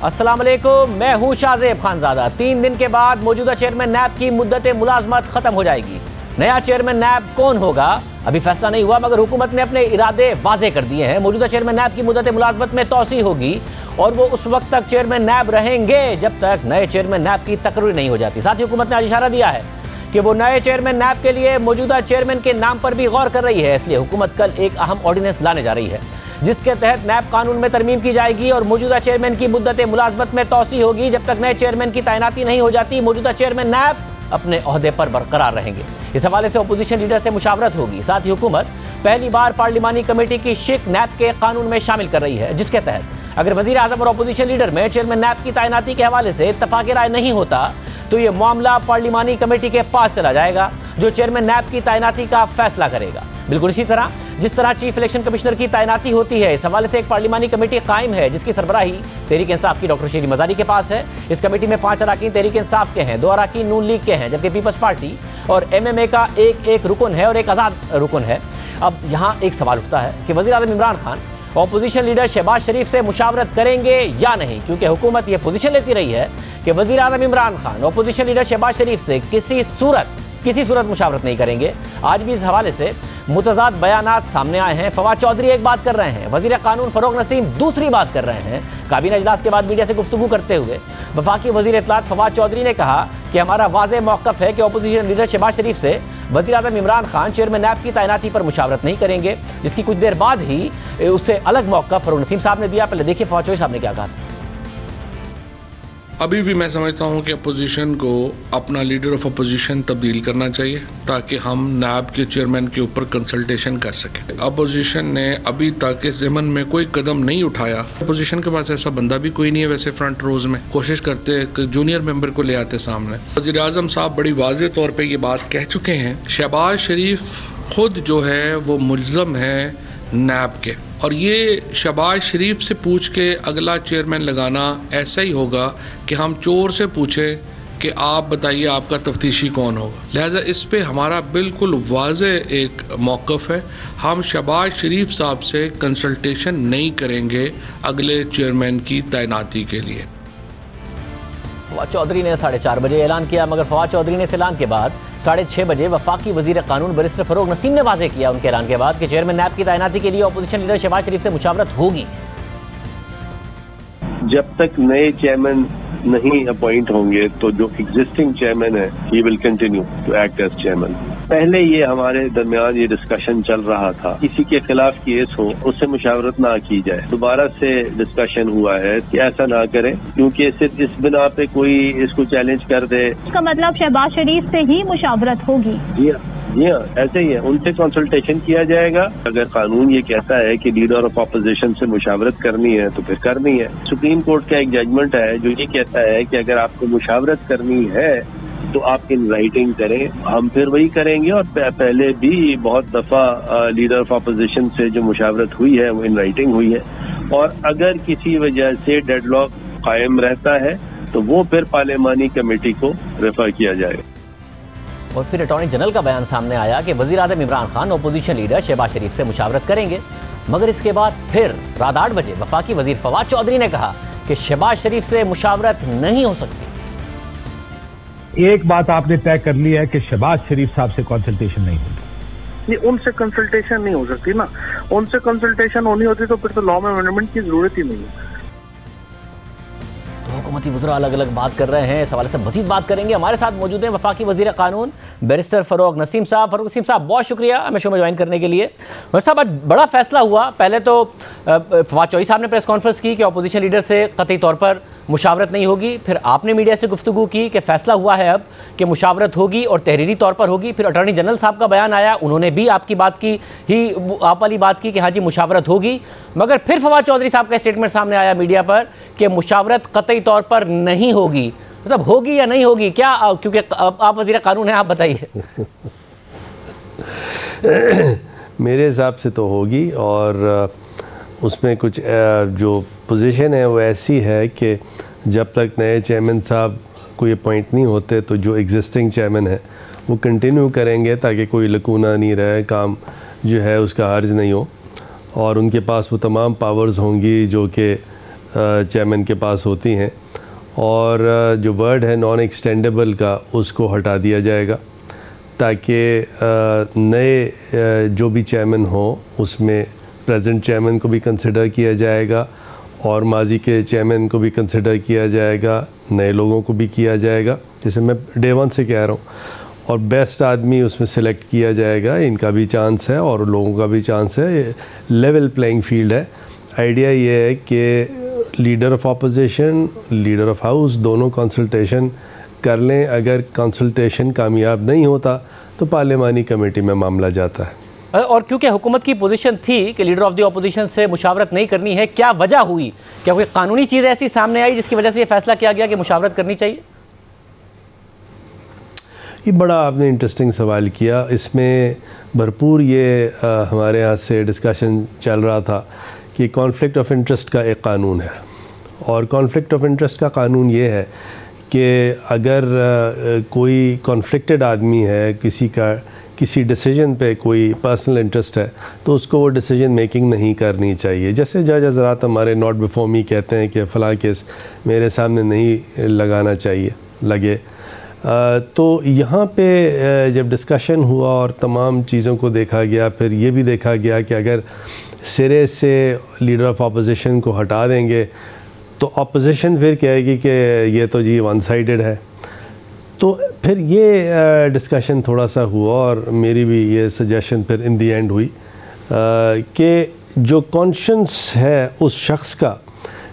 अस्सलाम वालेकुम, मैं हूं शाहजेब खानजादा। 3 दिन के बाद मौजूदा चेयरमैन नैब की मुद्दत मुलाजमत खत्म हो जाएगी। नया चेयरमैन नैब कौन होगा अभी फैसला नहीं हुआ, मगर हुकूमत ने अपने इरादे वाजे कर दिए हैं। मौजूदा चेयरमैन नैब की मुद्दत मुलाजमत में तोसी होगी और वो उस वक्त तक चेयरमैन नैब रहेंगे जब तक नए चेयरमैन नैब की तकरीर नहीं हो जाती। साथ ही हुकूमत ने आज इशारा दिया है कि वो नए चेयरमैन नैब के लिए मौजूदा चेयरमैन के नाम पर भी गौर कर रही है। इसलिए हुकूमत कल एक अहम ऑर्डिनेंस लाने जा रही है जिसके तहत नैब कानून में तरमीम की जाएगी और मौजूदा चेयरमैन की मुद्दत मुलाजमत में तोसी होगी जब तक नए चेयरमैन की तैनाती नहीं हो जाती। मौजूदा चेयरमैन नैब अपने ओहदे पर बरकरार रहेंगे। इस हवाले से अपोजिशन लीडर से मुशावरत होगी। साथ ही हुकूमत पहली बार पार्लिमानी कमेटी की शिक नैब के कानून में शामिल कर रही है, जिसके तहत अगर वजीर आजम और अपोजिशन लीडर में चेयरमैन नैब की तैनाती के हवाले से इत्तफाक राय नहीं होता तो ये मामला पार्लिमानी कमेटी के पास चला जाएगा जो चेयरमैन नैब की तैनाती का फैसला करेगा। बिल्कुल इसी तरह जिस तरह चीफ इलेक्शन कमिश्नर की तैनाती होती है, इस हवाले से एक पार्लिमानी कमेटी कायम है जिसकी सरबराही तहरीक इंसाफ की डॉक्टर शीरी मजारी के पास है। इस कमेटी में 5 अराकीन तहरीक इंसाफ के हैं, 2 अराकीन नून लीग के हैं, जबकि पीपल्स पार्टी और MMA का एक रुकन है और एक आज़ाद रुकन है। अब यहाँ एक सवाल उठता है कि वज़ीर आज़म इमरान खान अपोजिशन लीडर शहबाज शरीफ से मुशावरत करेंगे या नहीं, क्योंकि हुकूमत ये पोजीशन लेती रही है कि वज़ीर आज़म इमरान खान अपोजिशन लीडर शहबाज शरीफ से किसी सूरत मुशावरत नहीं करेंगे। आज भी इस हवाले से मुतज़ाद बयानात सामने आए हैं। फवाद चौधरी एक बात कर रहे हैं, वज़ीर कानून फ़रोग़ नसीम दूसरी बात कर रहे हैं। काबीना इजलास के बाद मीडिया से गुफ्तगू करते हुए वफाकी वज़ीर इत्तलात फवाद चौधरी ने कहा कि हमारा वाज़ेह मौक़िफ़ है कि अपोजिशन लीडर शहबाज शरीफ से वज़ीर आज़म इमरान खान चेयरमैन नैब की तैनाती पर मुशावरत नहीं करेंगे, जिसकी कुछ देर बाद ही उससे अलग मौक़िफ़ फ़रोग़ नसीम साहब ने दिया। पहले देखिए फवाद चौधरी साहब ने क्या कहा। अभी भी मैं समझता हूं कि अपोजिशन को अपना लीडर ऑफ अपोजिशन तब्दील करना चाहिए ताकि हम नैब के चेयरमैन के ऊपर कंसल्टेशन कर सकें। अपोजिशन ने अभी तक इस ज़मन में कोई कदम नहीं उठाया। अपोजिशन के पास ऐसा बंदा भी कोई नहीं है वैसे फ्रंट रोज में। कोशिश करते कि जूनियर मेंबर को ले आते सामने। वज़ीर आज़म साहब बड़ी वाज़ेह तौर पर ये बात कह चुके हैं, शहबाज शरीफ खुद जो है वो मुल्ज़म है नैब के, और ये शहबाज शरीफ से पूछ के अगला चेयरमैन लगाना ऐसा ही होगा कि हम चोर से पूछें कि आप बताइए आपका तफ्तीशी कौन होगा। लिहाजा इस पे हमारा बिल्कुल वाज़ेह एक मौक़िफ़ है, हम शहबाज शरीफ साहब से कंसल्टेशन नहीं करेंगे अगले चेयरमैन की तैनाती के लिए। फवाद चौधरी ने 4:30 बजे ऐलान किया, मगर फवाद चौधरी ने इस ऐलान के बाद 6:30 बजे वफाकी वज़ीर कानून बैरिस्टर फ़रोग़ नसीम ने वाज़ेह किया उनके ऐलान के बाद कि चेयरमैन नैब की तैनाती के लिए अपोजिशन लीडर शहबाज शरीफ से मुशावरत होगी। जब तक नए चेयरमैन नहीं अपॉइंट होंगे तो जो एग्जिस्टिंग चेयरमैन है he will continue to act as chairman. पहले ये हमारे दरमियान ये डिस्कशन चल रहा था, किसी के खिलाफ केस हो उससे मुशावरत ना की जाए। दोबारा से डिस्कशन हुआ है कि ऐसा ना करें, क्योंकि सिर्फ इस बिना पे कोई इसको चैलेंज कर दे। इसका मतलब शहबाज शरीफ से ही मुशावरत होगी। जी हाँ, ऐसे ही है, उनसे कंसल्टेशन किया जाएगा। अगर कानून ये कहता है कि लीडर ऑफ अपोजिशन से मुशावरत करनी है तो फिर करनी है। सुप्रीम कोर्ट का एक जजमेंट है जो ये कहता है कि अगर आपको मुशावरत करनी है तो आप इन राइटिंग करें। हम फिर वही करेंगे, और पहले भी बहुत दफा लीडर ऑफ अपोजिशन से जो मुशावरत हुई है वो इन राइटिंग हुई है, और अगर किसी वजह से डेडलॉक कायम रहता है तो वो फिर पार्लिमानी कमेटी को रेफर किया जाएगा। और फिर अटॉर्नी जनरल का बयान सामने आया कि वज़ीर आज़म इमरान खान अपोजिशन लीडर शहबाज शरीफ से मुशावरत करेंगे, मगर इसके बाद फिर रात 8 बजे वफाकी वज़ीर फवाद चौधरी ने कहा कि शहबाज शरीफ से मुशावरत नहीं हो सकती। एक बात आपने तय कर ली है कि शहबाज शरीफ साहब से कंसल्टेशन नहीं होगी। उनसे कंसल्टेशन नहीं हो सकती ना, उनसे कंसल्टेशन होनी होती तो फिर तो लॉ में अमेंडमेंट की जरूरत ही नहीं है। हुकूमती वज़रा अलग अलग बात कर रहे हैं, इस हवाले से मज़ीद बात करेंगे। हमारे साथ मौजूद हैं वफाकी वज़ीर कानून बैरिस्टर फ़रोग़ नसीम साहब। फ़रोग़ नसीम साहब, बहुत शुक्रिया हमें शो में ज्वाइन करने के लिए। वैसे साहब, आज बड़ा फैसला हुआ। पहले तो फवाद चौधरी साहब ने प्रेस कॉन्फ्रेंस की कि अपोजिशन लीडर से कतई तौर पर मुशावरत नहीं होगी, फिर आपने मीडिया से गुफ्तगू की कि फैसला हुआ है अब कि मुशावरत होगी और तहरीरी तौर पर होगी, फिर अटॉर्नी जनरल साहब का बयान आया, उन्होंने भी आपकी बात की ही आप वाली बात की कि हाँ जी मुशावरत होगी, मगर फिर फवाद चौधरी साहब का स्टेटमेंट सामने आया मीडिया पर कि मुशावरत कतई तौर पर नहीं होगी। मतलब होगी या नहीं होगी क्या, क्योंकि आप वज़ीर कानून हैं, आप बताइए। मेरे हिसाब से तो होगी, और उसमें कुछ जो पोजीशन है वो ऐसी है कि जब तक नए चेयरमैन साहब कोई अपॉइंट नहीं होते तो जो एग्जिस्टिंग चेयरमैन है वो कंटिन्यू करेंगे ताकि कोई लकूना नहीं रहे, काम जो है उसका हर्ज नहीं हो, और उनके पास वो तमाम पावर्स होंगी जो कि चेयरमैन के पास होती हैं, और जो वर्ड है नॉन एक्सटेंडेबल का उसको हटा दिया जाएगा ताकि नए जो भी चेयरमैन हो उसमें प्रेजेंट चेयरमैन को भी कंसिडर किया जाएगा और माजी के चेयरमैन को भी कंसिडर किया जाएगा, नए लोगों को भी किया जाएगा, जैसे मैं डे वन से कह रहा हूँ, और बेस्ट आदमी उसमें सेलेक्ट किया जाएगा। इनका भी चांस है और लोगों का भी चांस है, लेवल प्लेइंग फील्ड है। आइडिया ये है कि leader of opposition, leader of house दोनों कंसल्टेशन कर लें। अगर कंसल्टेशन कामयाब नहीं होता तो पार्लिमानी कमेटी में मामला जाता है। और क्योंकि हुकूमत की पोजीशन थी कि लीडर ऑफ द अपोजिशन से मुशावरत नहीं करनी है, क्या वजह हुई? क्या कोई कानूनी चीज़ ऐसी सामने आई जिसकी वजह से ये फैसला किया गया कि मुशावरत करनी चाहिए? ये बड़ा आपने इंटरेस्टिंग सवाल किया। इसमें भरपूर ये हमारे यहाँ से डिस्कशन चल रहा था कि कॉन्फ्लिक्ट ऑफ इंटरेस्ट का एक कानून है, और कॉन्फ्लिक्ट ऑफ इंटरेस्ट का कानून ये है कि अगर कोई कॉन्फ्लिक्टेड आदमी है, किसी डिसीजन पे कोई पर्सनल इंटरेस्ट है, तो उसको वो डिसीजन मेकिंग नहीं करनी चाहिए। जैसे जज हज़रात हमारे नॉट बिफोर मी कहते हैं कि फ़लाँ केस मेरे सामने नहीं लगाना चाहिए, लगे। तो यहाँ पे जब डिस्कशन हुआ और तमाम चीज़ों को देखा गया, फिर ये भी देखा गया कि अगर सिरे से लीडर ऑफ अपोजिशन को हटा देंगे तो अपोजिशन फिर कहेगी कि ये तो जी वन साइडेड है। तो फिर ये डिस्कशन थोड़ा सा हुआ और मेरी भी ये सजेशन फिर इन दी एंड हुई कि जो कॉन्शियंस है उस शख्स का,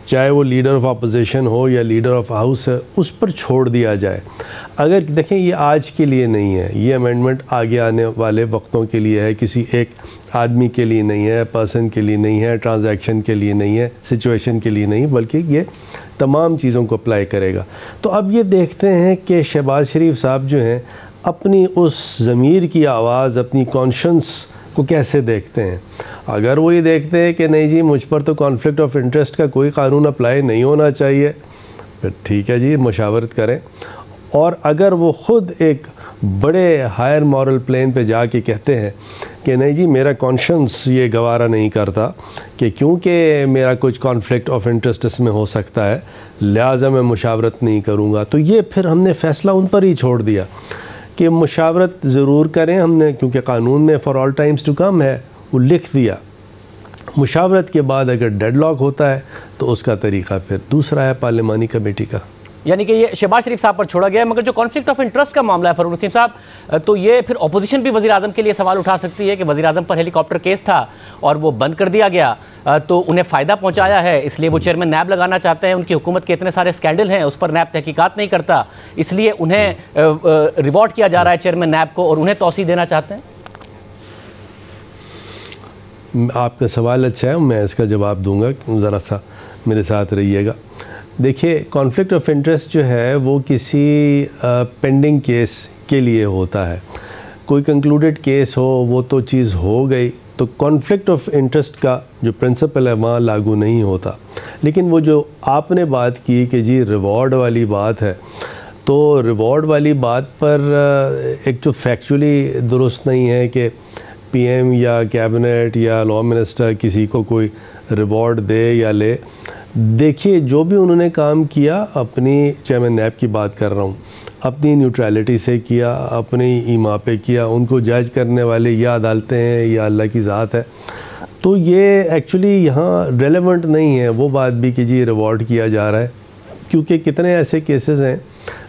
चाहे वो लीडर ऑफ अपोजिशन हो या लीडर ऑफ हाउस है, उस पर छोड़ दिया जाए। अगर देखें ये आज के लिए नहीं है, ये अमेंडमेंट आगे आने वाले वक्तों के लिए है, किसी एक आदमी के लिए नहीं है, पर्सन के लिए नहीं है, ट्रांजैक्शन के लिए नहीं है, सिचुएशन के लिए नहीं, बल्कि ये तमाम चीज़ों को अप्लाई करेगा। तो अब ये देखते हैं कि शहबाज शरीफ साहब जो हैं अपनी उस ज़मीर की आवाज़, अपनी कॉन्शियंस को कैसे देखते हैं। अगर वो ये देखते हैं कि नहीं जी मुझ पर तो कॉन्फ्लिक्ट ऑफ इंटरेस्ट का कोई कानून अप्लाई नहीं होना चाहिए, फिर ठीक है जी, मुशावरत करें। और अगर वो ख़ुद एक बड़े हायर मॉरल प्लेन पे जाके कहते हैं कि नहीं जी मेरा कॉन्शियंस ये गवारा नहीं करता कि क्योंकि मेरा कुछ कॉन्फ्लिक्ट ऑफ इंटरेस्ट इसमें हो सकता है, लिहाजा मैं मुशावरत नहीं करूँगा, तो ये फिर हमने फ़ैसला उन पर ही छोड़ दिया कि मुशावरत ज़रूर करें। हमने क्योंकि कानून में for all times to come है, वो लिख दिया। मुशावरत के बाद अगर डेडलॉक होता है तो उसका तरीक़ा फिर दूसरा है पार्लिमानी कमेटी का। यानी कि ये शहबाज शरीफ साहब पर छोड़ा गया है। मगर जो कॉन्फ्लिक्ट ऑफ इंटरेस्ट का मामला है फरूक नसीम साहब, तो ये फिर अपोजिशन भी वज़ीर आज़म के लिए सवाल उठा सकती है कि वज़ीर आज़म पर हेलीकॉप्टर केस था और वो बंद कर दिया गया, तो उन्हें फ़ायदा पहुंचाया है, इसलिए वो चेयरमैन नैब लगाना चाहते हैं। उनकी हुकूमत के इतने सारे स्कैंडल हैं, उस पर नैब तहकीकात नहीं करता, इसलिए उन्हें रिवॉर्ड किया जा रहा है चेयरमैन नैब को, और उन्हें तौसीह देना चाहते हैं। आपका सवाल अच्छा है, मैं इसका जवाब दूंगा, ज़रा सा मेरे साथ रहिएगा। देखिए, कॉन्फ्लिक्ट ऑफ इंटरेस्ट जो है वो किसी पेंडिंग केस के लिए होता है। कोई कंक्लूडेड केस हो, वो तो चीज़ हो गई, तो कॉन्फ्लिक्ट ऑफ इंटरेस्ट का जो प्रिंसिपल है वहाँ लागू नहीं होता। लेकिन वो जो आपने बात की कि जी रिवॉर्ड वाली बात है, तो रिवॉर्ड वाली बात पर एक तो फैक्चुअली दुरुस्त नहीं है कि पीएम या कैबिनेट या लॉ मिनिस्टर किसी को कोई रिवॉर्ड दे या ले। देखिए, जो भी उन्होंने काम किया, अपनी चेयरमैन नैब की बात कर रहा हूँ, अपनी न्यूट्रलिटी से किया, अपनी ईमा पे किया। उनको जज करने वाले या अदालतें हैं या अल्लाह की ज़ात है, तो ये एक्चुअली यहाँ रेलेवेंट नहीं है वो बात भी कि जी रिवॉर्ड किया जा रहा है, क्योंकि कितने ऐसे केसेस हैं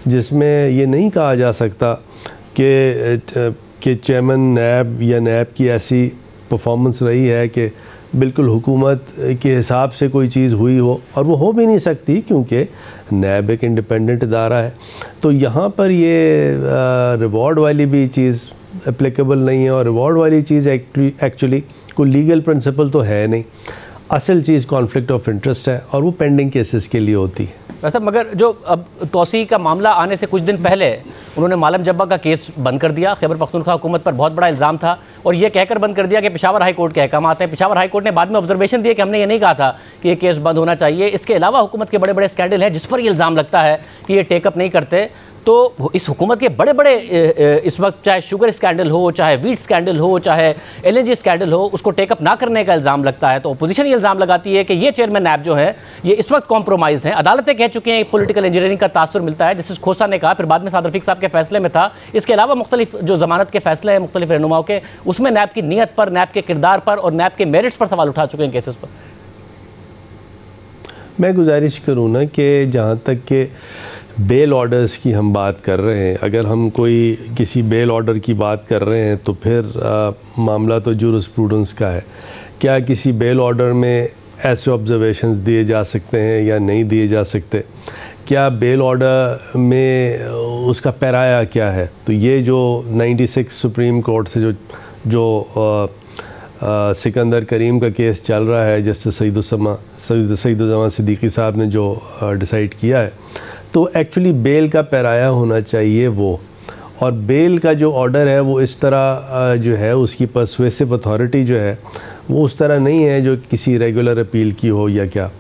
जिसमें ये नहीं कहा जा सकता कि चेयरमैन नैब या नैब की ऐसी परफॉर्मेंस रही है कि बिल्कुल हुकूमत के हिसाब से कोई चीज़ हुई हो, और वो हो भी नहीं सकती क्योंकि नैब एक इंडिपेंडेंट इदारा है। तो यहाँ पर ये रिवॉर्ड वाली भी चीज़ एप्लीकेबल नहीं है, और रिवॉर्ड वाली चीज़ एक्चुअली कोई लीगल प्रिंसिपल तो है नहीं। असल चीज़ कॉन्फ्लिक्ट ऑफ इंटरेस्ट है, और वो पेंडिंग केसेस के लिए होती है। वैसे मगर जो अब तौसीह का मामला आने से कुछ दिन पहले उन्होंने मालम जब्बा का केस बंद कर दिया। खैबर पख्तूनख्वा हुकूमत पर बहुत बड़ा इल्ज़ाम था, और ये कहकर बंद कर दिया कि पेशावर हाई कोर्ट के अहकाम आते हैं। पेशावर हाई कोर्ट ने बाद में ऑब्जर्वेशन दिया कि हमने ये नहीं कहा था कि ये केस बंद होना चाहिए। इसके अलावा हुकूमत के बड़े बड़े स्कैंडल हैं जिस पर ये इल्ज़ाम लगता है कि ये टेकअप नहीं करते। तो इस हुकूमत के बड़े बड़े इस वक्त चाहे शुगर स्कैंडल हो, चाहे वीट स्कैंडल हो, चाहे LNG स्कैंडल हो, उसको टेकअप ना करने का इल्ज़ाम लगता है। तो अपोजिशन ये इल्ज़ाम लगाती है कि ये चेयरमैन नैब जो है ये इस वक्त कॉम्प्रोमाइज़ हैं। अदालतें कह चुकी हैं, पॉलिटिकल इंजीनियरिंग का तासुर मिलता है, जस्टिस खोसा ने कहा, फिर बाद में साद रफीक साहब के फैसले में था। इसके अलावा मुख्तलिफ जो जमानत के फैसले हैं मुख्तलिफ रहनुमाओं के, उसमें नैब की नीयत पर, नैब के किरदार पर और नैब के मेरिट्स पर सवाल उठा चुके हैं केसेस पर। मैं गुजारिश करूँ ना कि जहाँ तक के बेल ऑर्डर्स की हम बात कर रहे हैं, अगर हम कोई किसी बेल ऑर्डर की बात कर रहे हैं तो फिर मामला तो जूरिस्प्रूडेंस का है। क्या किसी बेल ऑर्डर में ऐसे ऑब्जर्वेशंस दिए जा सकते हैं या नहीं दिए जा सकते? क्या बेल ऑर्डर में उसका पैराया क्या है? तो ये जो 96 सुप्रीम कोर्ट से जो सिकंदर करीम का केस चल रहा है, जस्टिस सईदुज़्ज़मा सिद्दीकी साहब ने जो डिसाइड किया है, तो एक्चुअली बेल का पैराया होना चाहिए वो, और बेल का जो ऑर्डर है वो इस तरह जो है उसकी पर्सुएसिव अथॉरिटी जो है वो उस तरह नहीं है जो किसी रेगुलर अपील की हो या क्या।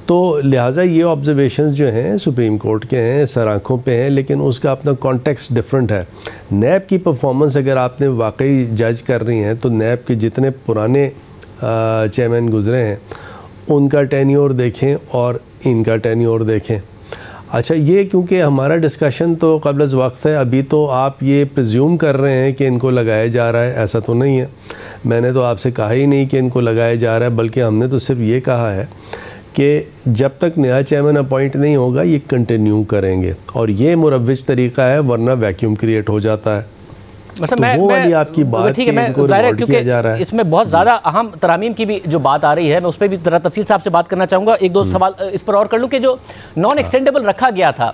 तो लिहाजा ये ऑब्जर्वेशंस जो हैं सुप्रीम कोर्ट के हैं, सर आँखों पे हैं, लेकिन उसका अपना कॉन्टेक्स्ट डिफरेंट है। नैब की परफॉर्मेंस अगर आपने वाकई जज कर रही हैं तो नैब के जितने पुराने चेयरमैन गुजरे हैं उनका टेन्योर देखें और इनका टेन्योर देखें। अच्छा, ये क्योंकि हमारा डिस्कशन तो क़ब्ल वक्त है, अभी तो आप ये प्रिज्यूम कर रहे हैं कि इनको लगाया जा रहा है, ऐसा तो नहीं है। मैंने तो आपसे कहा ही नहीं कि इनको लगाया जा रहा है, बल्कि हमने तो सिर्फ ये कहा है कि जब तक नया चेयरमैन अपॉइंट नहीं होगा ये कंटिन्यू करेंगे, और ये मुरव्विज तरीका है, वरना वैक्यूम क्रिएट हो जाता है। मतलब तो वो वाली आपकी बात ठीक है, मैं क्योंकि इसमें बहुत ज़्यादा अहम तरामीम की भी जो बात आ रही है, मैं उस पर भी ज़रा तफसील साहब से बात करना चाहूँगा। एक दो सवाल इस पर और कर लूँ कि जो नॉन एक्सटेंडेबल रखा गया था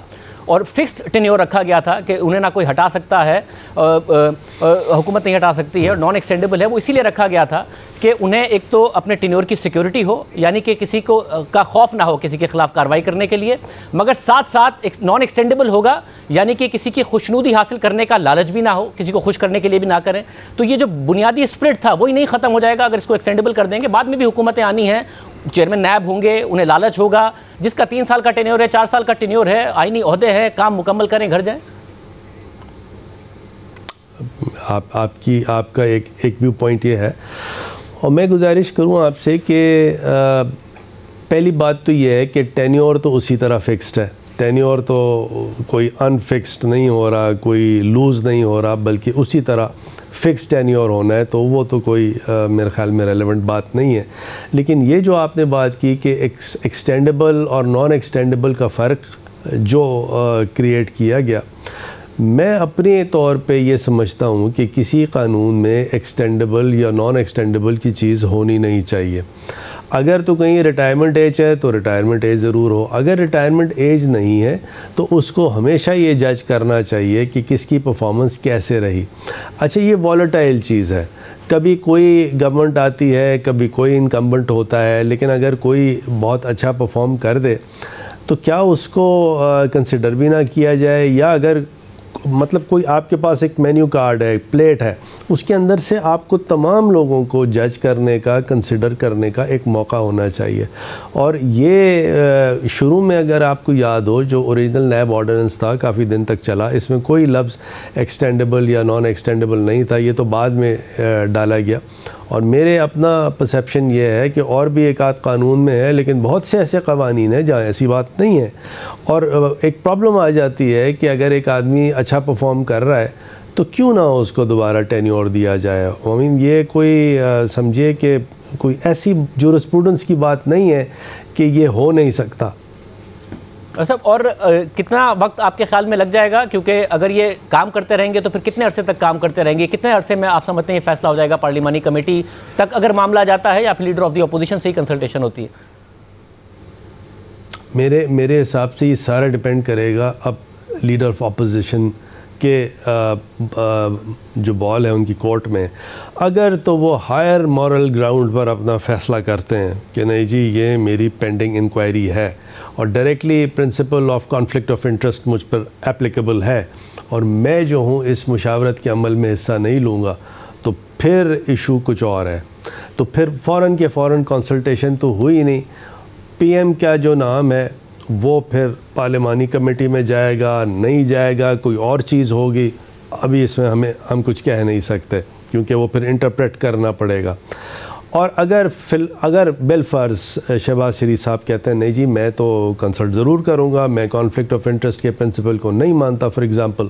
और फिक्स्ड टेन्योर रखा गया था कि उन्हें ना कोई हटा सकता है, हुकूमत नहीं हटा सकती है, और नॉन एक्सटेंडेबल है, वो इसीलिए रखा गया था कि उन्हें एक तो अपने टेन्योर की सिक्योरिटी हो, यानी कि किसी को का खौफ ना हो किसी के खिलाफ कार्रवाई करने के लिए, मगर साथ साथ एक नॉन एक्सटेंडेबल होगा, यानी कि किसी की खुशनुदी हासिल करने का लालच भी ना हो, किसी को खुश करने के लिए भी ना करें। तो ये जो बुनियादी स्पिरिट था वही नहीं ख़त्म हो जाएगा अगर इसको एक्सटेंडेबल कर देंगे। बाद में भी हुकूमतें आनी हैं, चेयरमैन नैब होंगे, उन्हें लालच होगा, जिसका 3 साल का टेन्योर है, 4 साल का टेन्योर है, आईनी ओहदे हैं, काम मुकम्मल करें, घर जाएं। आपका एक व्यू पॉइंट ये है, और मैं गुजारिश करूँ आपसे कि पहली बात तो ये है कि टेन्योर तो उसी तरह फिक्स्ड है। टेन्योर तो कोई अनफिक्स्ड नहीं हो रहा, कोई लूज़ नहीं हो रहा, बल्कि उसी तरह फिक्स टेन्योर होना है, तो वो तो कोई मेरे ख्याल में रेलेवेंट बात नहीं है। लेकिन ये जो आपने बात की कि एक्सटेंडेबल और नॉन एक्सटेंडेबल का फ़र्क जो क्रिएट किया गया, मैं अपने तौर पे ये समझता हूँ कि किसी कानून में एक्सटेंडेबल या नॉन एक्सटेंडेबल की चीज़ होनी नहीं चाहिए। अगर तो कहीं रिटायरमेंट एज है तो रिटायरमेंट एज ज़रूर हो, अगर रिटायरमेंट एज नहीं है तो उसको हमेशा ये जज करना चाहिए कि किसकी परफॉर्मेंस कैसे रही। अच्छा, ये वॉलेटाइल चीज़ है, कभी कोई गवर्नमेंट आती है, कभी कोई इनकम्बेंट होता है, लेकिन अगर कोई बहुत अच्छा परफॉर्म कर दे तो क्या उसको कंसिडर भी ना किया जाए? या अगर मतलब कोई आपके पास एक मेन्यू कार्ड है, प्लेट है, उसके अंदर से आपको तमाम लोगों को जज करने का, कंसिडर करने का एक मौका होना चाहिए। और ये शुरू में अगर आपको याद हो जो ओरिजिनल नैब ऑर्डिनेंस था, काफ़ी दिन तक चला, इसमें कोई लफ्ज़ एक्सटेंडेबल या नॉन एक्सटेंडेबल नहीं था, ये तो बाद में डाला गया। और मेरे अपना परसेप्शन ये है कि और भी एक आध कानून में है, लेकिन बहुत से ऐसे कवानीन हैं जहाँ ऐसी बात नहीं है। और एक प्रॉब्लम आ जाती है कि अगर एक आदमी अच्छा परफॉर्म कर रहा है तो क्यों ना उसको दोबारा टेन्योर दिया जाए। आई मीन ये कोई समझिए कि कोई ऐसी जूरिस्प्रूडेंस की बात नहीं है कि ये हो नहीं सकता। अच्छा, और कितना वक्त आपके ख्याल में लग जाएगा, क्योंकि अगर ये काम करते रहेंगे तो फिर कितने अरसे तक काम करते रहेंगे, कितने अरसे में आप समझते हैं ये फैसला हो जाएगा? पार्लिमानी कमेटी तक अगर मामला जाता है या फिर लीडर ऑफ द अपोजिशन से ही कंसल्टेशन होती है? मेरे हिसाब से ये सारा डिपेंड करेगा अब लीडर ऑफ अपोजिशन के जो बॉल है उनकी कोर्ट में। अगर तो वो हायर मॉरल ग्राउंड पर अपना फ़ैसला करते हैं कि नहीं जी ये मेरी पेंडिंग इंक्वायरी है और directly principle of conflict of interest मुझ पर एप्लीकेबल है और मैं जो हूँ इस मुशावरत के अमल में हिस्सा नहीं लूँगा, तो फिर इशू कुछ और है। तो फिर फ़ौरन के फ़ौरन कंसल्टेशन तो हुई नहीं। पीएम का जो नाम है वो फिर पार्लिमानी कमेटी में जाएगा, नहीं जाएगा, कोई और चीज़ होगी, अभी इसमें हम कुछ कह नहीं सकते, क्योंकि वो फिर इंटरप्रेट करना पड़ेगा। और अगर बिलफर्ज शहबाज शरीफ साहब कहते हैं नहीं जी मैं तो कंसल्ट ज़रूर करूँगा, मैं कॉन्फ्लिक्ट ऑफ इंटरेस्ट के प्रिंसिपल को नहीं मानता फॉर एग्ज़ाम्पल,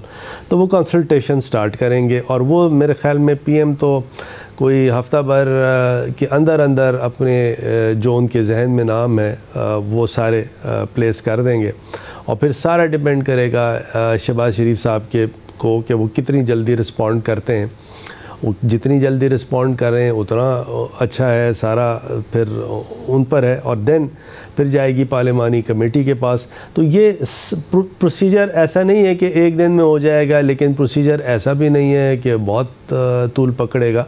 तो वो कंसल्टेशन स्टार्ट करेंगे। और वो मेरे ख़्याल में पीएम तो कोई हफ्ता भर के अंदर अपने जो उनके जहन में नाम है वो सारे प्लेस कर देंगे। और फिर सारा डिपेंड करेगा शहबाज शरीफ साहब को कि वो कितनी जल्दी रिस्पॉन्ड करते हैं। जितनी जल्दी रिस्पॉन्ड करें उतना अच्छा है, सारा फिर उन पर है। और देन फिर जाएगी पार्लिमानी कमेटी के पास। तो ये प्रोसीजर ऐसा नहीं है कि एक दिन में हो जाएगा, लेकिन प्रोसीजर ऐसा भी नहीं है कि बहुत तूल पकड़ेगा।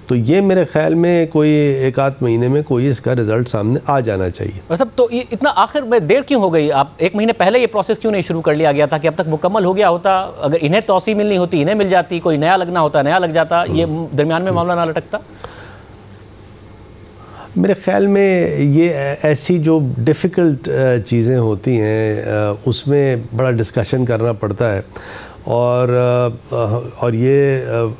तो ये मेरे ख्याल में कोई एक आध महीने में कोई इसका रिज़ल्ट सामने आ जाना चाहिए। मतलब तो ये इतना आखिर में देर क्यों हो गई? आप एक महीने पहले ये प्रोसेस क्यों नहीं शुरू कर लिया गया था कि अब तक मुकम्मल हो गया होता? अगर इन्हें तौसी मिलनी होती इन्हें मिल जाती, कोई नया लगना होता नया लग जाता, ये दरमियान में मामला ना लटकता। मेरे ख्याल में ये ऐसी जो डिफ़िकल्ट चीज़ें होती हैं उसमें बड़ा डिस्कशन करना पड़ता है। और ये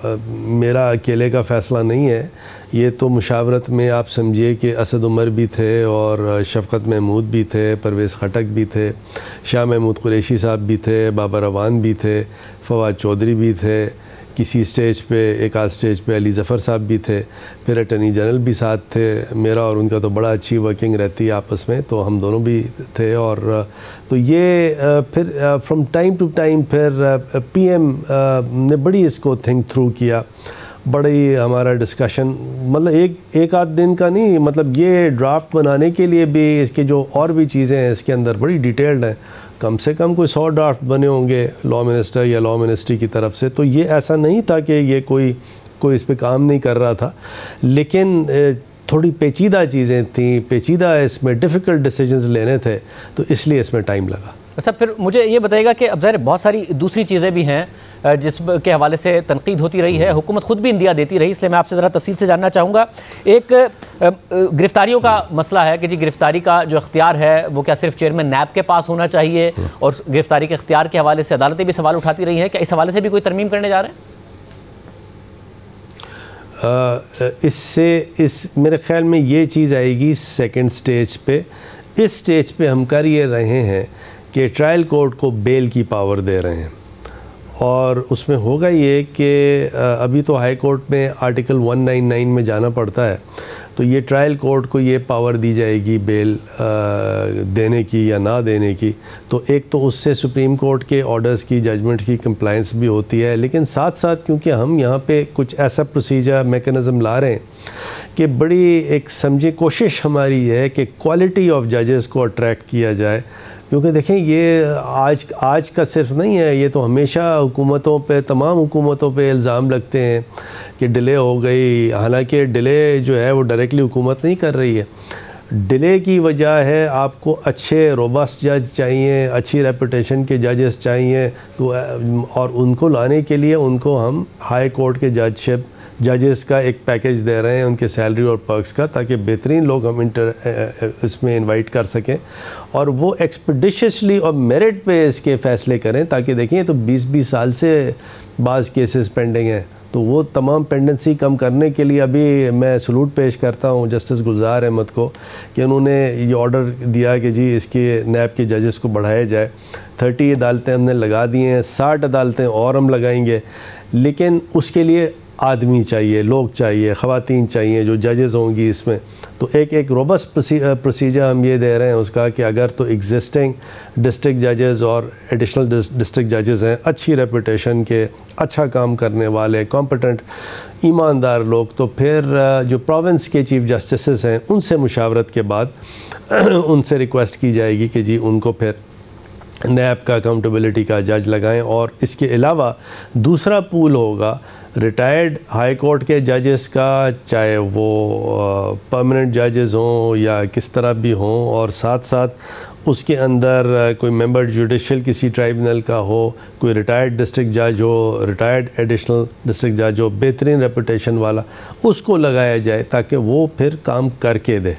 मेरा अकेले का फ़ैसला नहीं है, ये तो मुशावरत में आप समझिए कि असद उमर भी थे और शफ़क़त महमूद भी थे, परवेज़ खटक भी थे, शाह महमूद कुरैशी साहब भी थे, बाबर अवान भी थे, फवाद चौधरी भी थे, किसी स्टेज पे एक आध स्टेज पे अली ज़फ़र साहब भी थे, फिर अटर्नी जनरल भी साथ थे। मेरा और उनका तो बड़ा अच्छी वर्किंग रहती है आपस में, तो हम दोनों भी थे। और तो ये फिर फ्रॉम टाइम टू टाइम फिर पीएम ने बड़ी इसको थिंक थ्रू किया, बड़ी हमारा डिस्कशन, मतलब एक आध दिन का नहीं, मतलब ये ड्राफ्ट बनाने के लिए भी इसके जो और भी चीज़ें हैं इसके अंदर बड़ी डिटेल्ड हैं। कम से कम कोई 100 ड्राफ्ट बने होंगे लॉ मिनिस्टर या लॉ मिनिस्ट्री की तरफ से। तो ये ऐसा नहीं था कि ये कोई इस पे काम नहीं कर रहा था, लेकिन थोड़ी पेचीदा चीज़ें थी, पेचीदा इसमें डिफ़िकल्ट डिसीजंस लेने थे, तो इसलिए इसमें टाइम लगा। अच्छा, फिर मुझे ये बताइएगा कि अब ज़ाहिर बहुत सारी दूसरी चीज़ें भी हैं जिसके हवाले से तनकीद होती रही है, हुकूमत खुद भी इंदिया देती रही, इसलिए मैं आपसे ज़रा तफसील से जानना चाहूँगा। एक गिरफ्तारियों का मसला है कि जी गिरफ्तारी का जो अख्तियार है वो क्या सिर्फ चेयरमैन नैब के पास होना चाहिए, और गिरफ्तारी के अख्तियार के हवाले से अदालतें भी सवाल उठाती रही हैं। क्या इस हवाले से भी कोई तरमीम करने जा रहे हैं? इस मेरे ख़्याल में ये चीज़ आएगी सेकंड स्टेज पे। इस स्टेज पे हम कर ये रहे हैं कि ट्रायल कोर्ट को बेल की पावर दे रहे हैं, और उसमें होगा ये कि अभी तो हाई कोर्ट में आर्टिकल 199 में जाना पड़ता है, तो ये ट्रायल कोर्ट को ये पावर दी जाएगी बेल देने की या ना देने की। तो एक तो उससे सुप्रीम कोर्ट के ऑर्डर्स की, जजमेंट की कंप्लायंस भी होती है, लेकिन साथ साथ क्योंकि हम यहाँ पे कुछ ऐसा प्रोसीजर मैकेनिज़्म ला रहे हैं कि बड़ी एक समझे कोशिश हमारी है कि क्वालिटी ऑफ जजेस को अट्रैक्ट किया जाए। क्योंकि देखें ये आज का सिर्फ नहीं है, ये तो हमेशा हुकूमतों पे, तमाम हुकूमतों पे इल्ज़ाम लगते हैं कि डिले हो गई। हालांकि डिले जो है वो डायरेक्टली हुकूमत नहीं कर रही है। डिले की वजह है आपको अच्छे रोबस्ट जज चाहिए, अच्छी रेपुटेशन के जजेस चाहिए, तो और उनको लाने के लिए उनको हम हाई कोर्ट के जजेस का एक पैकेज दे रहे हैं, उनके सैलरी और पर्क्स का, ताकि बेहतरीन लोग हम इसमें इनवाइट कर सकें और वो एक्सपेडिशियसली और मेरिट पे इसके फ़ैसले करें। ताकि देखिए तो 20-20 साल से बाज़ केसेस पेंडिंग हैं, तो वो तमाम पेंडेंसी कम करने के लिए अभी मैं सलूट पेश करता हूँ जस्टिस गुलजार अहमद को कि उन्होंने ये ऑर्डर दिया कि जी इसके नैब के जजेस को बढ़ाया जाए। 30 अदालतें हमने लगा दी हैं, 60 अदालतें और हम लगाएंगे, लेकिन उसके लिए आदमी चाहिए, लोग चाहिए, ख़वातीन चाहिए जो जजेस होंगी इसमें। तो एक रोबस्ट प्रोसीजर हम ये दे रहे हैं उसका कि अगर तो एग्जिस्टिंग डिस्ट्रिक्ट जजेस और एडिशनल डिस्ट्रिक्ट जजेस हैं, अच्छी रेपुटेशन के, अच्छा काम करने वाले, कॉम्पिटेंट, ईमानदार लोग, तो फिर जो प्रोविंस के चीफ जस्टिस हैं उनसे मुशावरत के बाद उनसे रिक्वेस्ट की जाएगी कि जी उनको फिर नैब का अकाउंटेबिलिटी का जज लगाएं। और इसके अलावा दूसरा पूल होगा रिटायर्ड हाई कोर्ट के जजेस का, चाहे वो परमानेंट जजेस हों या किस तरह भी हों, और साथ साथ उसके अंदर कोई मेंबर जुडिशल किसी ट्राइब्यूनल का हो, कोई रिटायर्ड डिस्ट्रिक्ट जज हो, रिटायर्ड एडिशनल डिस्ट्रिक्ट जज हो, बेहतरीन रेपुटेशन वाला, उसको लगाया जाए ताकि वो फिर काम करके दे।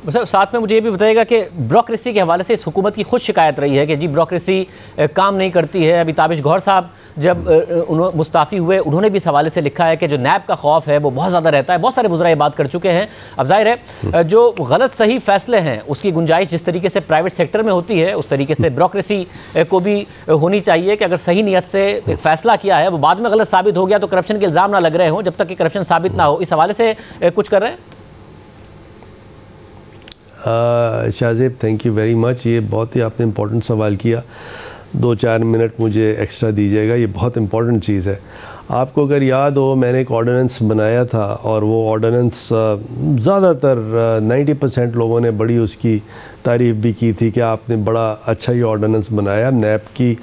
सर साथ में मुझे ये भी बताइएगा कि ब्यूरोक्रेसी के हवाले से इस हुकूमत की खुद शिकायत रही है कि जी ब्यूरोक्रेसी काम नहीं करती है। अभी ताबिश गौहर साहब जब मुस्ताफ़ी हुए उन्होंने भी इस हवाले से लिखा है कि जो नैब का खौफ है वो बहुत ज़्यादा रहता है। बहुत सारे वज़रा ये बात कर चुके हैं। अब जाहिर है जो गलत सही फैसले हैं उसकी गुंजाइश जिस तरीके से प्राइवेट सेक्टर में होती है उस तरीके से ब्यूरोक्रेसी को भी होनी चाहिए कि अगर सही नीयत से एक फ़ैसला किया है वो बाद में गलत साबित हो गया तो करप्शन के इल्ज़ाम ना लग रहे हों, जब तक कि करप्शन साबित ना हो। इस हवाले से कुछ कर रहे हैं? Shahzeb, thank you very much. ये बहुत ही आपने इम्पोर्टेंट सवाल किया। 2-4 मिनट मुझे एक्स्ट्रा दीजिएगा, ये बहुत इम्पोर्टेंट चीज़ है। आपको अगर याद हो मैंने एक ऑर्डिनेंस बनाया था और वो ऑर्डिनेंस ज़्यादातर 90% लोगों ने बड़ी उसकी तारीफ़ भी की थी कि आपने बड़ा अच्छा ये ऑर्डिनेंस बनाया। नैब की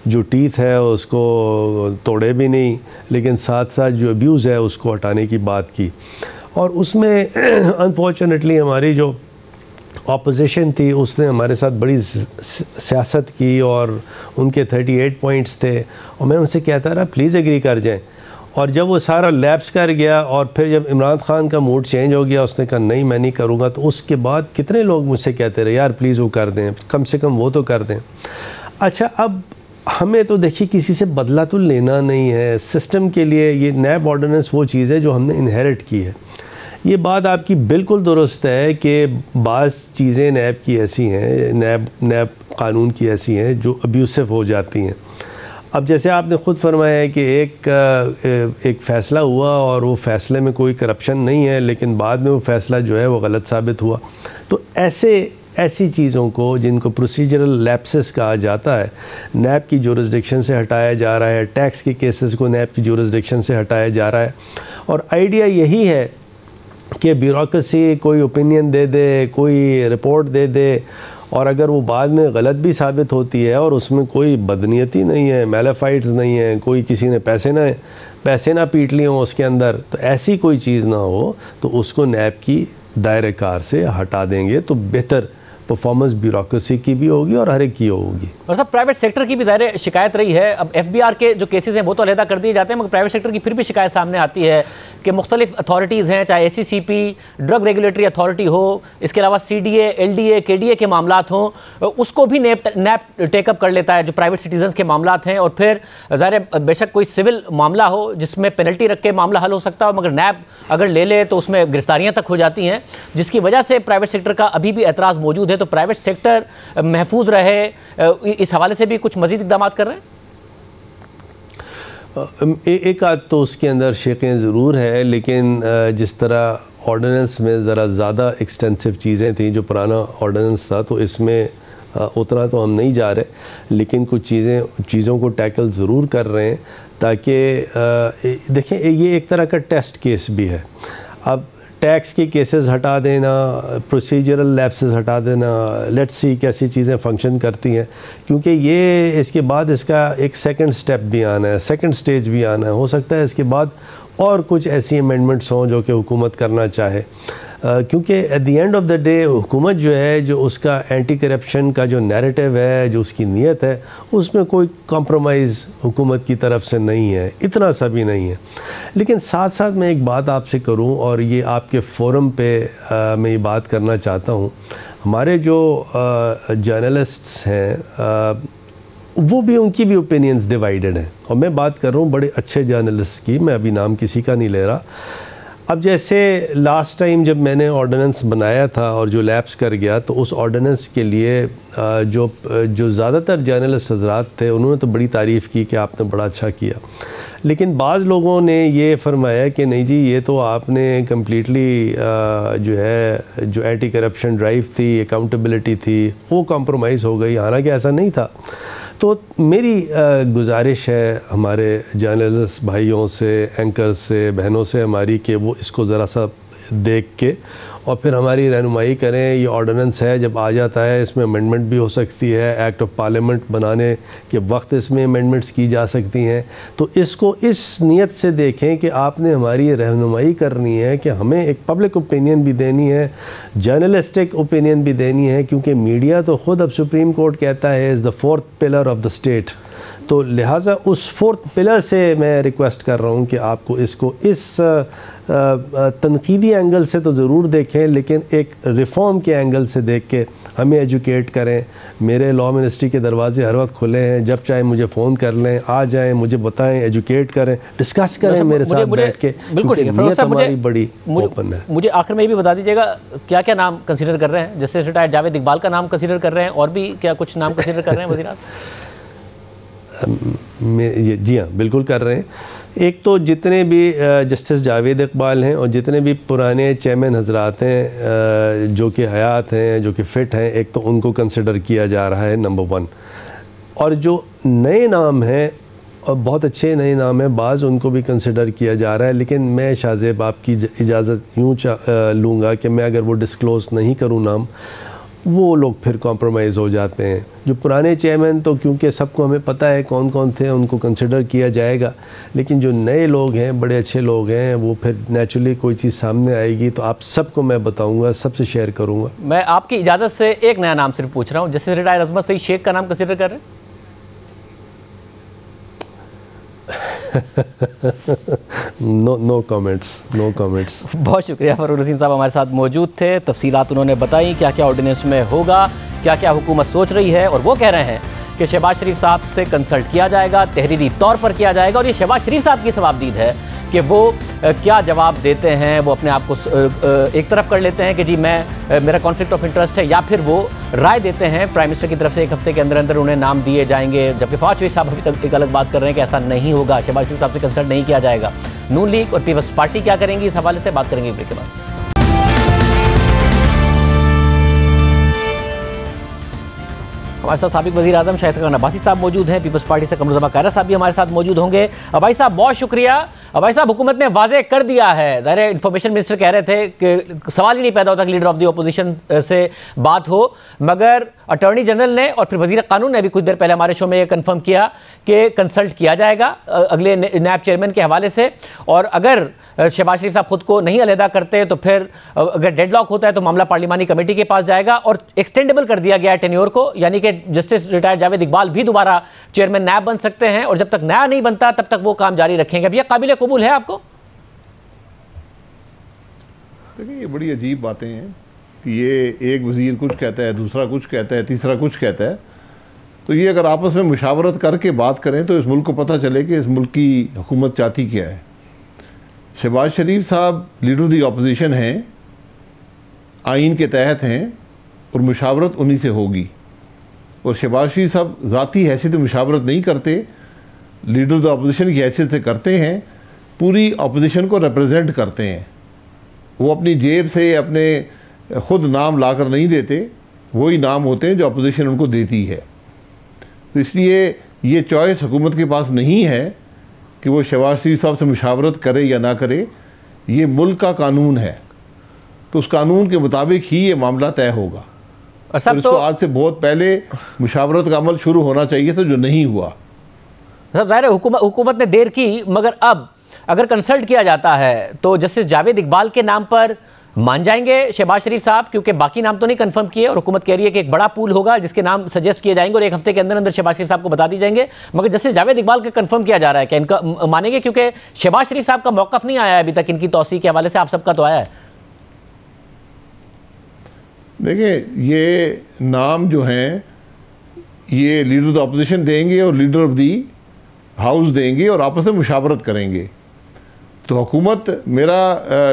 जो टीथ है उसको तोड़े भी नहीं, लेकिन साथ साथ जो अब्यूज़ है उसको हटाने की बात की। और उसमें अनफॉर्चुनेटली हमारी जो ऑपोजिशन थी उसने हमारे साथ बड़ी सियासत की और उनके 38 पॉइंट्स थे और मैं उनसे कहता रहा प्लीज़ एग्री कर जाएं। और जब वो सारा लैप्स कर गया और फिर जब इमरान खान का मूड चेंज हो गया, उसने कहा नहीं मैं नहीं करूँगा, तो उसके बाद कितने लोग मुझसे कहते रहे यार प्लीज़ वो कर दें, कम से कम वो तो कर दें। अच्छा, अब हमें तो देखिए किसी से बदला तो लेना नहीं है। सिस्टम के लिए ये नैब ऑर्डिनेंस वो चीज़ है जो हमने इनहेरिट की है। ये बात आपकी बिल्कुल दुरुस्त है कि बाज़ चीज़ें नैब की ऐसी हैं, नैब कानून की ऐसी हैं जो अब्यूसिव हो जाती हैं। अब जैसे आपने ख़ुद फरमाया है कि एक फ़ैसला हुआ और वो फ़ैसले में कोई करप्शन नहीं है, लेकिन बाद में वो फ़ैसला जो है वो गलत साबित हुआ। तो ऐसी चीज़ों को जिनको प्रोसीजरल लैप्सेस कहा जाता है नैब की जुरिसडिक्शन से हटाया जा रहा है। टैक्स के केसेस को नैब की जुरिसडिक्शन से हटाया जा रहा है और आइडिया यही है कि ब्यूरोक्रेसी कोई ओपिनियन दे दे, कोई रिपोर्ट दे दे और अगर वो बाद में गलत भी साबित होती है और उसमें कोई बदनीयती नहीं है, मैलाफाइट्स नहीं है, कोई किसी ने पैसे ना पीट लिए हों उसके अंदर, तो ऐसी कोई चीज़ ना हो तो उसको नैब की दायरे कार से हटा देंगे तो बेहतर परफॉर्मेंस ब्यूरोक्रेसी की भी होगी और हर एक की होगी। और सब प्राइवेट सेक्टर की भी ज़ाहिर शिकायत रही है। अब FBR के जो केसेस हैं वो तो अलहदा कर दिए जाते हैं, मगर प्राइवेट सेक्टर की फिर भी शिकायत सामने आती है कि मुख्तलिफ अथॉरिटीज़ हैं, चाहे ACCP, ड्रग रेगुलेटरी अथॉरिटी हो, इसके अलावा CDA, LDA, KDA के मामलात हों, उसको भी नैब टेकअप कर लेता है जो प्राइवेट सिटीजन्स के मामलात हैं। और फिर ज़ाहिर बेशक कोई सिविल मामला हो जिसमें पेनल्टी रख के मामला हल हो सकता हो, मगर नैब अगर ले तो उसमें गिरफ्तारियाँ तक हो जाती हैं, जिसकी वजह से प्राइवेट सेक्टर का अभी भी एतराज़ मौजूद है। तो प्राइवेट सेक्टर महफूज रहे, इस हवाले से भी कुछ मज़ीद इक़दाम कर रहे हैं? एक आध तो उसके अंदर शेखें ज़रूर है, लेकिन जिस तरह ऑर्डिनेंस में ज़रा ज़्यादा एक्सटेंसिव चीज़ें थी, जो पुराना ऑर्डिनेंस था, तो इसमें उतना तो हम नहीं जा रहे, लेकिन कुछ चीज़ों को टैकल ज़रूर कर रहे हैं ताकि देखें ये एक तरह का टेस्ट केस भी है। अब टैक्स के केसेस हटा देना, प्रोसीजरल लैप्सेस हटा देना, लेट्स सी कैसी चीज़ें फंक्शन करती हैं, क्योंकि ये इसके बाद इसका एक सेकंड स्टेप भी आना है, सेकंड स्टेज भी आना है। हो सकता है इसके बाद और कुछ ऐसी अमेंडमेंट्स हों जो कि हुकूमत करना चाहे, क्योंकि at the end of the day हुकूमत जो है, जो उसका एंटी करप्शन का जो नैरेटिव है, जो उसकी नीयत है, उसमें कोई कॉम्प्रोमाइज़ हुकूमत की तरफ से नहीं है, इतना सा भी नहीं है। लेकिन साथ साथ मैं एक बात आपसे करूं, और ये आपके फोरम पे मैं ये बात करना चाहता हूं, हमारे जो जर्नलिस्ट्स हैं वो भी, उनकी भी ओपिनियंस डिवाइडेड हैं। और मैं बात कर रहा हूँ बड़े अच्छे जर्नलिस्ट की, मैं अभी नाम किसी का नहीं ले रहा। अब जैसे लास्ट टाइम जब मैंने ऑर्डिनेंस बनाया था और जो लैप्स कर गया, तो उस ऑर्डिनेंस के लिए जो ज़्यादातर जर्नलिस्ट हज़रात थे उन्होंने तो बड़ी तारीफ़ की कि आपने बड़ा अच्छा किया, लेकिन बाज़ लोगों ने ये फरमाया कि नहीं जी, ये तो आपने कम्प्लीटली जो एंटी करप्शन ड्राइव थी, अकाउंटेबिलिटी थी, वो कॉम्प्रोमाइज़ हो गई, हालांकि ऐसा नहीं था। तो मेरी गुजारिश है हमारे जर्नलिस्ट भाइयों से, एंकर्स से, बहनों से हमारी, कि वो इसको ज़रा सा देख के और फिर हमारी रहनुमाई करें। ये ऑर्डिनेंस है, जब आ जाता है इसमें अमेंडमेंट भी हो सकती है, एक्ट ऑफ पार्लियामेंट बनाने के वक्त इसमें अमेंडमेंट्स की जा सकती हैं। तो इसको इस नीयत से देखें कि आपने हमारी रहनुमाई करनी है, कि हमें एक पब्लिक ओपिनियन भी देनी है, जर्नलिस्टिक ओपिनियन भी देनी है, क्योंकि मीडिया तो ख़ुद अब सुप्रीम कोर्ट कहता है is the fourth pillar of the state. तो लिहाजा उस 4th पिलर से मैं रिक्वेस्ट कर रहा हूँ कि आपको इसको इस तनकीदी एंगल से तो ज़रूर देखें, लेकिन एक रिफ़ॉर्म के एंगल से देख के हमें एजुकेट करें। मेरे लॉ मिनिस्ट्री के दरवाजे हर वक्त खुले हैं, जब चाहे मुझे फ़ोन कर लें, आ जाएं, मुझे बताएं, एजुकेट करें, डिस्कस करें मेरे साथ बैठ के, क्योंकि नीयत हमारी बड़ी ओपन है। मुझे आखिर में ये भी बता दीजिएगा क्या क्या नाम कंसीडर कर रहे हैं? जैसे रिटायर्ड जावेद इकबाल का नाम कंसीडर कर रहे हैं, और भी क्या कुछ नाम कंसीडर कर रहे हैं वज़ीर आज़म? जी हाँ, बिल्कुल कर रहे हैं। एक तो जितने भी जस्टिस जावेद इकबाल हैं और जितने भी पुराने चेयरमैन हजरात हैं जो कि हयात हैं, जो कि फ़िट हैं, एक तो उनको कंसिडर किया जा रहा है नंबर 1। और जो नए नाम हैं और बहुत अच्छे नए नाम हैं, बाज़ उनको भी कंसिडर किया जा रहा है। लेकिन मैं शाहज़ेब आपकी इजाज़त यूँ लूँगा कि मैं अगर वो डिस्क्लोज़ नहीं करूँ नाम, वो लोग फिर कॉम्प्रोमाइज़ हो जाते हैं। जो पुराने चेयरमैन तो क्योंकि सबको हमें पता है कौन कौन थे, उनको कंसिडर किया जाएगा, लेकिन जो नए लोग हैं, बड़े अच्छे लोग हैं, वो फिर नेचुरली कोई चीज़ सामने आएगी तो आप सबको मैं बताऊंगा, सबसे शेयर करूंगा। मैं आपकी इजाज़त से एक नया नाम सिर्फ पूछ रहा हूँ, जैसे रिटायर्ड अजमत सईद शेख का नाम कंसिडर कर रहे हैं? No comments. बहुत शुक्रिया। फ़रूर रसीम साहब हमारे साथ मौजूद थे, तफसीलात उन्होंने बताई, क्या क्या ऑर्डिनेंस में होगा, क्या क्या हुकूमत सोच रही है। और वो कह रहे हैं कि शहबाज शरीफ साहब से कंसल्ट किया जाएगा, तहरीरी तौर पर किया जाएगा। और ये शहबाज शरीफ साहब की सवाबदीद है कि वो क्या जवाब देते हैं। वो अपने आप को एक तरफ कर लेते हैं कि जी मेरा कॉन्फ्लिक्ट ऑफ इंटरेस्ट है, या फिर वो राय देते हैं प्राइम मिनिस्टर की तरफ से 1 हफ्ते के अंदर अंदर उन्हें नाम दिए जाएंगे। जबकि फवाद शरीफ साहब अभी तक एक अलग बात कर रहे हैं कि ऐसा नहीं होगा, शहबाज शरीफ साहब से कंसल्ट नहीं किया जाएगा। नून लीग और पीपल्स पार्टी क्या करेंगी, इस हवाले से बात करेंगे ब्रेक के बाद। हमारे साथ साबिक वज़ीर आज़म शाहिद खान अब्बासी साहब मौजूद हैं, पीपल्स पार्टी से कमरुज़्ज़मा कायरा साहब भी हमारे साथ मौजूद होंगे। अब्बासी साहब बहुत शुक्रिया। अब्बासी साहब, हुकूमत ने वाज़े कर दिया है, ज़ाहिर इंफॉर्मेशन मिनिस्टर कह रहे थे कि सवाल ही नहीं पैदा होता कि लीडर ऑफ द अपोजिशन से बात हो, मगर अटॉर्नी जनरल ने और फिर वज़ीर कानून ने भी कुछ देर पहले हमारे शो में ये कन्फर्म किया कि कंसल्ट किया जाएगा अगले नायब चेयरमैन के हवाले से। और अगर शहबाज शरीफ साहब खुद को नहीं अलहदा करते तो फिर अगर डेडलॉक होता है तो मामला पार्लिमानी कमेटी के पास जाएगा। और एक्सटेंडेबल कर दिया गया है टेन्योर को, यानी कि जस्टिस रिटायर्ड जावेद इकबाल भी दोबारा चेयरमैन नायब बन सकते हैं, और जब तक नया नहीं बनता तब तक वो काम जारी रखेंगे। अब यह काबिल कबूल है आपको? देखिए, ये बड़ी अजीब बातें हैं कि ये एक वज़ीर कुछ कहता है, दूसरा कुछ कहता है, तीसरा कुछ कहता है। तो ये अगर आपस में मुशावरत करके बात करें तो इस मुल्क को पता चले कि इस मुल्क की हुकूमत चाहती क्या है। शहबाज शरीफ साहब लीडर दी अपोजिशन हैं, आइन के तहत हैं, और मुशावरत उन्हीं से होगी। और शहबाज शरीफ साहब ज़ाती हैसियत मुशावरत नहीं करते, लीडर द अपोजिशन की हैसियत से करते हैं, पूरी अपोजिशन को रिप्रेजेंट करते हैं। वो अपनी जेब से अपने ख़ुद नाम लाकर नहीं देते, वही नाम होते हैं जो अपोजिशन उनको देती है। तो इसलिए ये चॉइस हुकूमत के पास नहीं है कि वो शहबाज शरीफ साहब से मुशावरत करे या ना करे। ये मुल्क का कानून है, तो उस कानून के मुताबिक ही ये मामला तय होगा। और इसको आज से बहुत पहले मुशावरत का अमल शुरू होना चाहिए था, जो नहीं हुआ। सब ज़ाहिर है हुकूमत ने देर की, मगर अब अगर कंसल्ट किया जाता है तो जस्टिस जावेद इकबाल के नाम पर मान जाएंगे शहबाज शरीफ साहब, क्योंकि बाकी नाम तो नहीं कंफर्म किए और हुकूमत कह रही है कि एक बड़ा पूल होगा जिसके नाम सजेस्ट किए जाएंगे और 1 हफ्ते के अंदर अंदर शहबाज शरीफ साहब को बता दी जाएंगे। मगर जस्टिस जावेद इकबाल का कंफर्म किया जा रहा है कि इनका मानेंगे, क्योंकि शहबाज शरीफ साहब का मौक़िफ़ नहीं आया है अभी तक इनकी तौसीक़ के हवाले से, आप सबका तो आया है। देखिए, ये नाम जो हैं ये लीडर ऑफ द अपोजिशन देंगे और लीडर ऑफ दी हाउस देंगे और आपस में मुशावरत करेंगे। तो हुकूमत, मेरा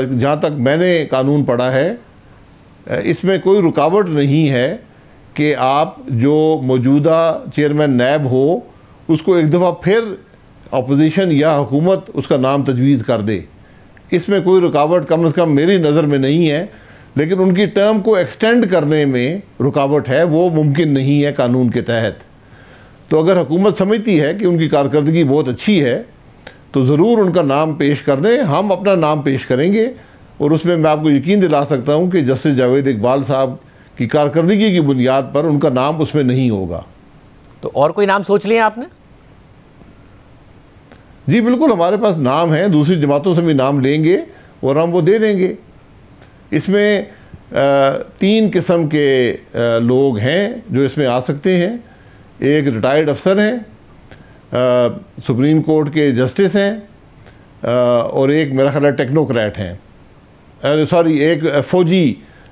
जहाँ तक मैंने कानून पढ़ा है, इसमें कोई रुकावट नहीं है कि आप जो मौजूदा चेयरमैन नायब हो उसको एक दफ़ा फिर अपोजिशन या हुकूमत उसका नाम तजवीज़ कर दे। इसमें कोई रुकावट कम से कम मेरी नज़र में नहीं है। लेकिन उनकी टर्म को एक्सटेंड करने में रुकावट है, वो मुमकिन नहीं है कानून के तहत। तो अगर हुकूमत समझती है कि उनकी कारकर्दगी बहुत अच्छी है तो ज़रूर उनका नाम पेश कर दें। हम अपना नाम पेश करेंगे और उसमें मैं आपको यकीन दिला सकता हूं कि जस्टिस जावेद इकबाल साहब की कारकर्दगी की बुनियाद पर उनका नाम उसमें नहीं होगा। तो और कोई नाम सोच लिया आपने? जी बिल्कुल, हमारे पास नाम है, दूसरी जमातों से भी नाम लेंगे और हम वो दे देंगे। इसमें 3 किस्म के लोग हैं जो इसमें आ सकते हैं। एक रिटायर्ड अफसर हैं, सुप्रीम कोर्ट के जस्टिस हैं और एक मेरा ख्याल है टेक्नोक्रेट हैं, सॉरी एक फौजी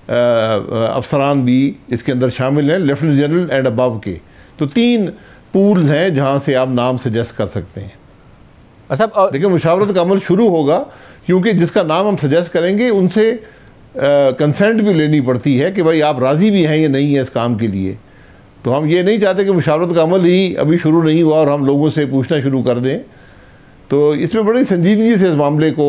अफसरान भी इसके अंदर शामिल हैं, लेफ्टिनेंट जनरल एंड अबव के। तो 3 पूल्स हैं जहां से आप नाम सजेस्ट कर सकते हैं। लेकिन मुशावरत का अमल शुरू होगा क्योंकि जिसका नाम हम सजेस्ट करेंगे उनसे कंसेंट भी लेनी पड़ती है कि भाई आप राज़ी भी हैं या नहीं है इस काम के लिए। तो हम ये नहीं चाहते कि मुशावरत का अमल ही अभी शुरू नहीं हुआ और हम लोगों से पूछना शुरू कर दें। तो इसमें बड़ी संजीदगी से इस मामले को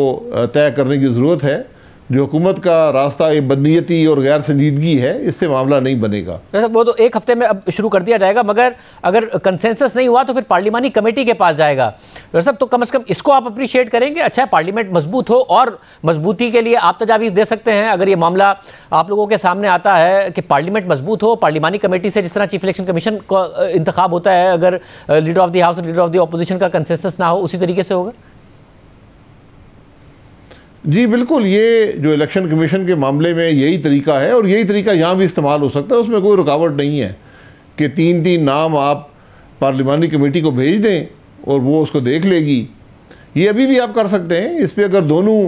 तय करने की ज़रूरत है। जो हुकूमत का रास्ता ये बदनीयती और गैर संजीदगी है, इससे मामला नहीं बनेगा। वो तो 1 हफ्ते में अब शुरू कर दिया जाएगा, मगर अगर कंसेंसस नहीं हुआ तो फिर पार्लिमानी कमेटी के पास जाएगा। तो तो कम से कम इसको आप अप्रिशिएट करेंगे। अच्छा है पार्लियामेंट मजबूत हो, और मजबूती के लिए आप तजावीज़ दे सकते हैं अगर ये मामला आप लोगों के सामने आता है कि पार्लियामेंट मजबूत हो, पार्लिमानी कमेटी से जिस तरह चीफ इलेक्शन कमीशन का इंतखाब होता है, अगर लीडर ऑफ द हाउस और लीडर ऑफ द अपोजिशन का कंसेंसस ना हो उसी तरीके से होगा। जी बिल्कुल, ये जो इलेक्शन कमीशन के मामले में यही तरीका है और यही तरीका यहाँ भी इस्तेमाल हो सकता है। उसमें कोई रुकावट नहीं है कि 3-3 नाम आप पार्लिमानी कमेटी को भेज दें और वो उसको देख लेगी। ये अभी भी आप कर सकते हैं। इस पर अगर दोनों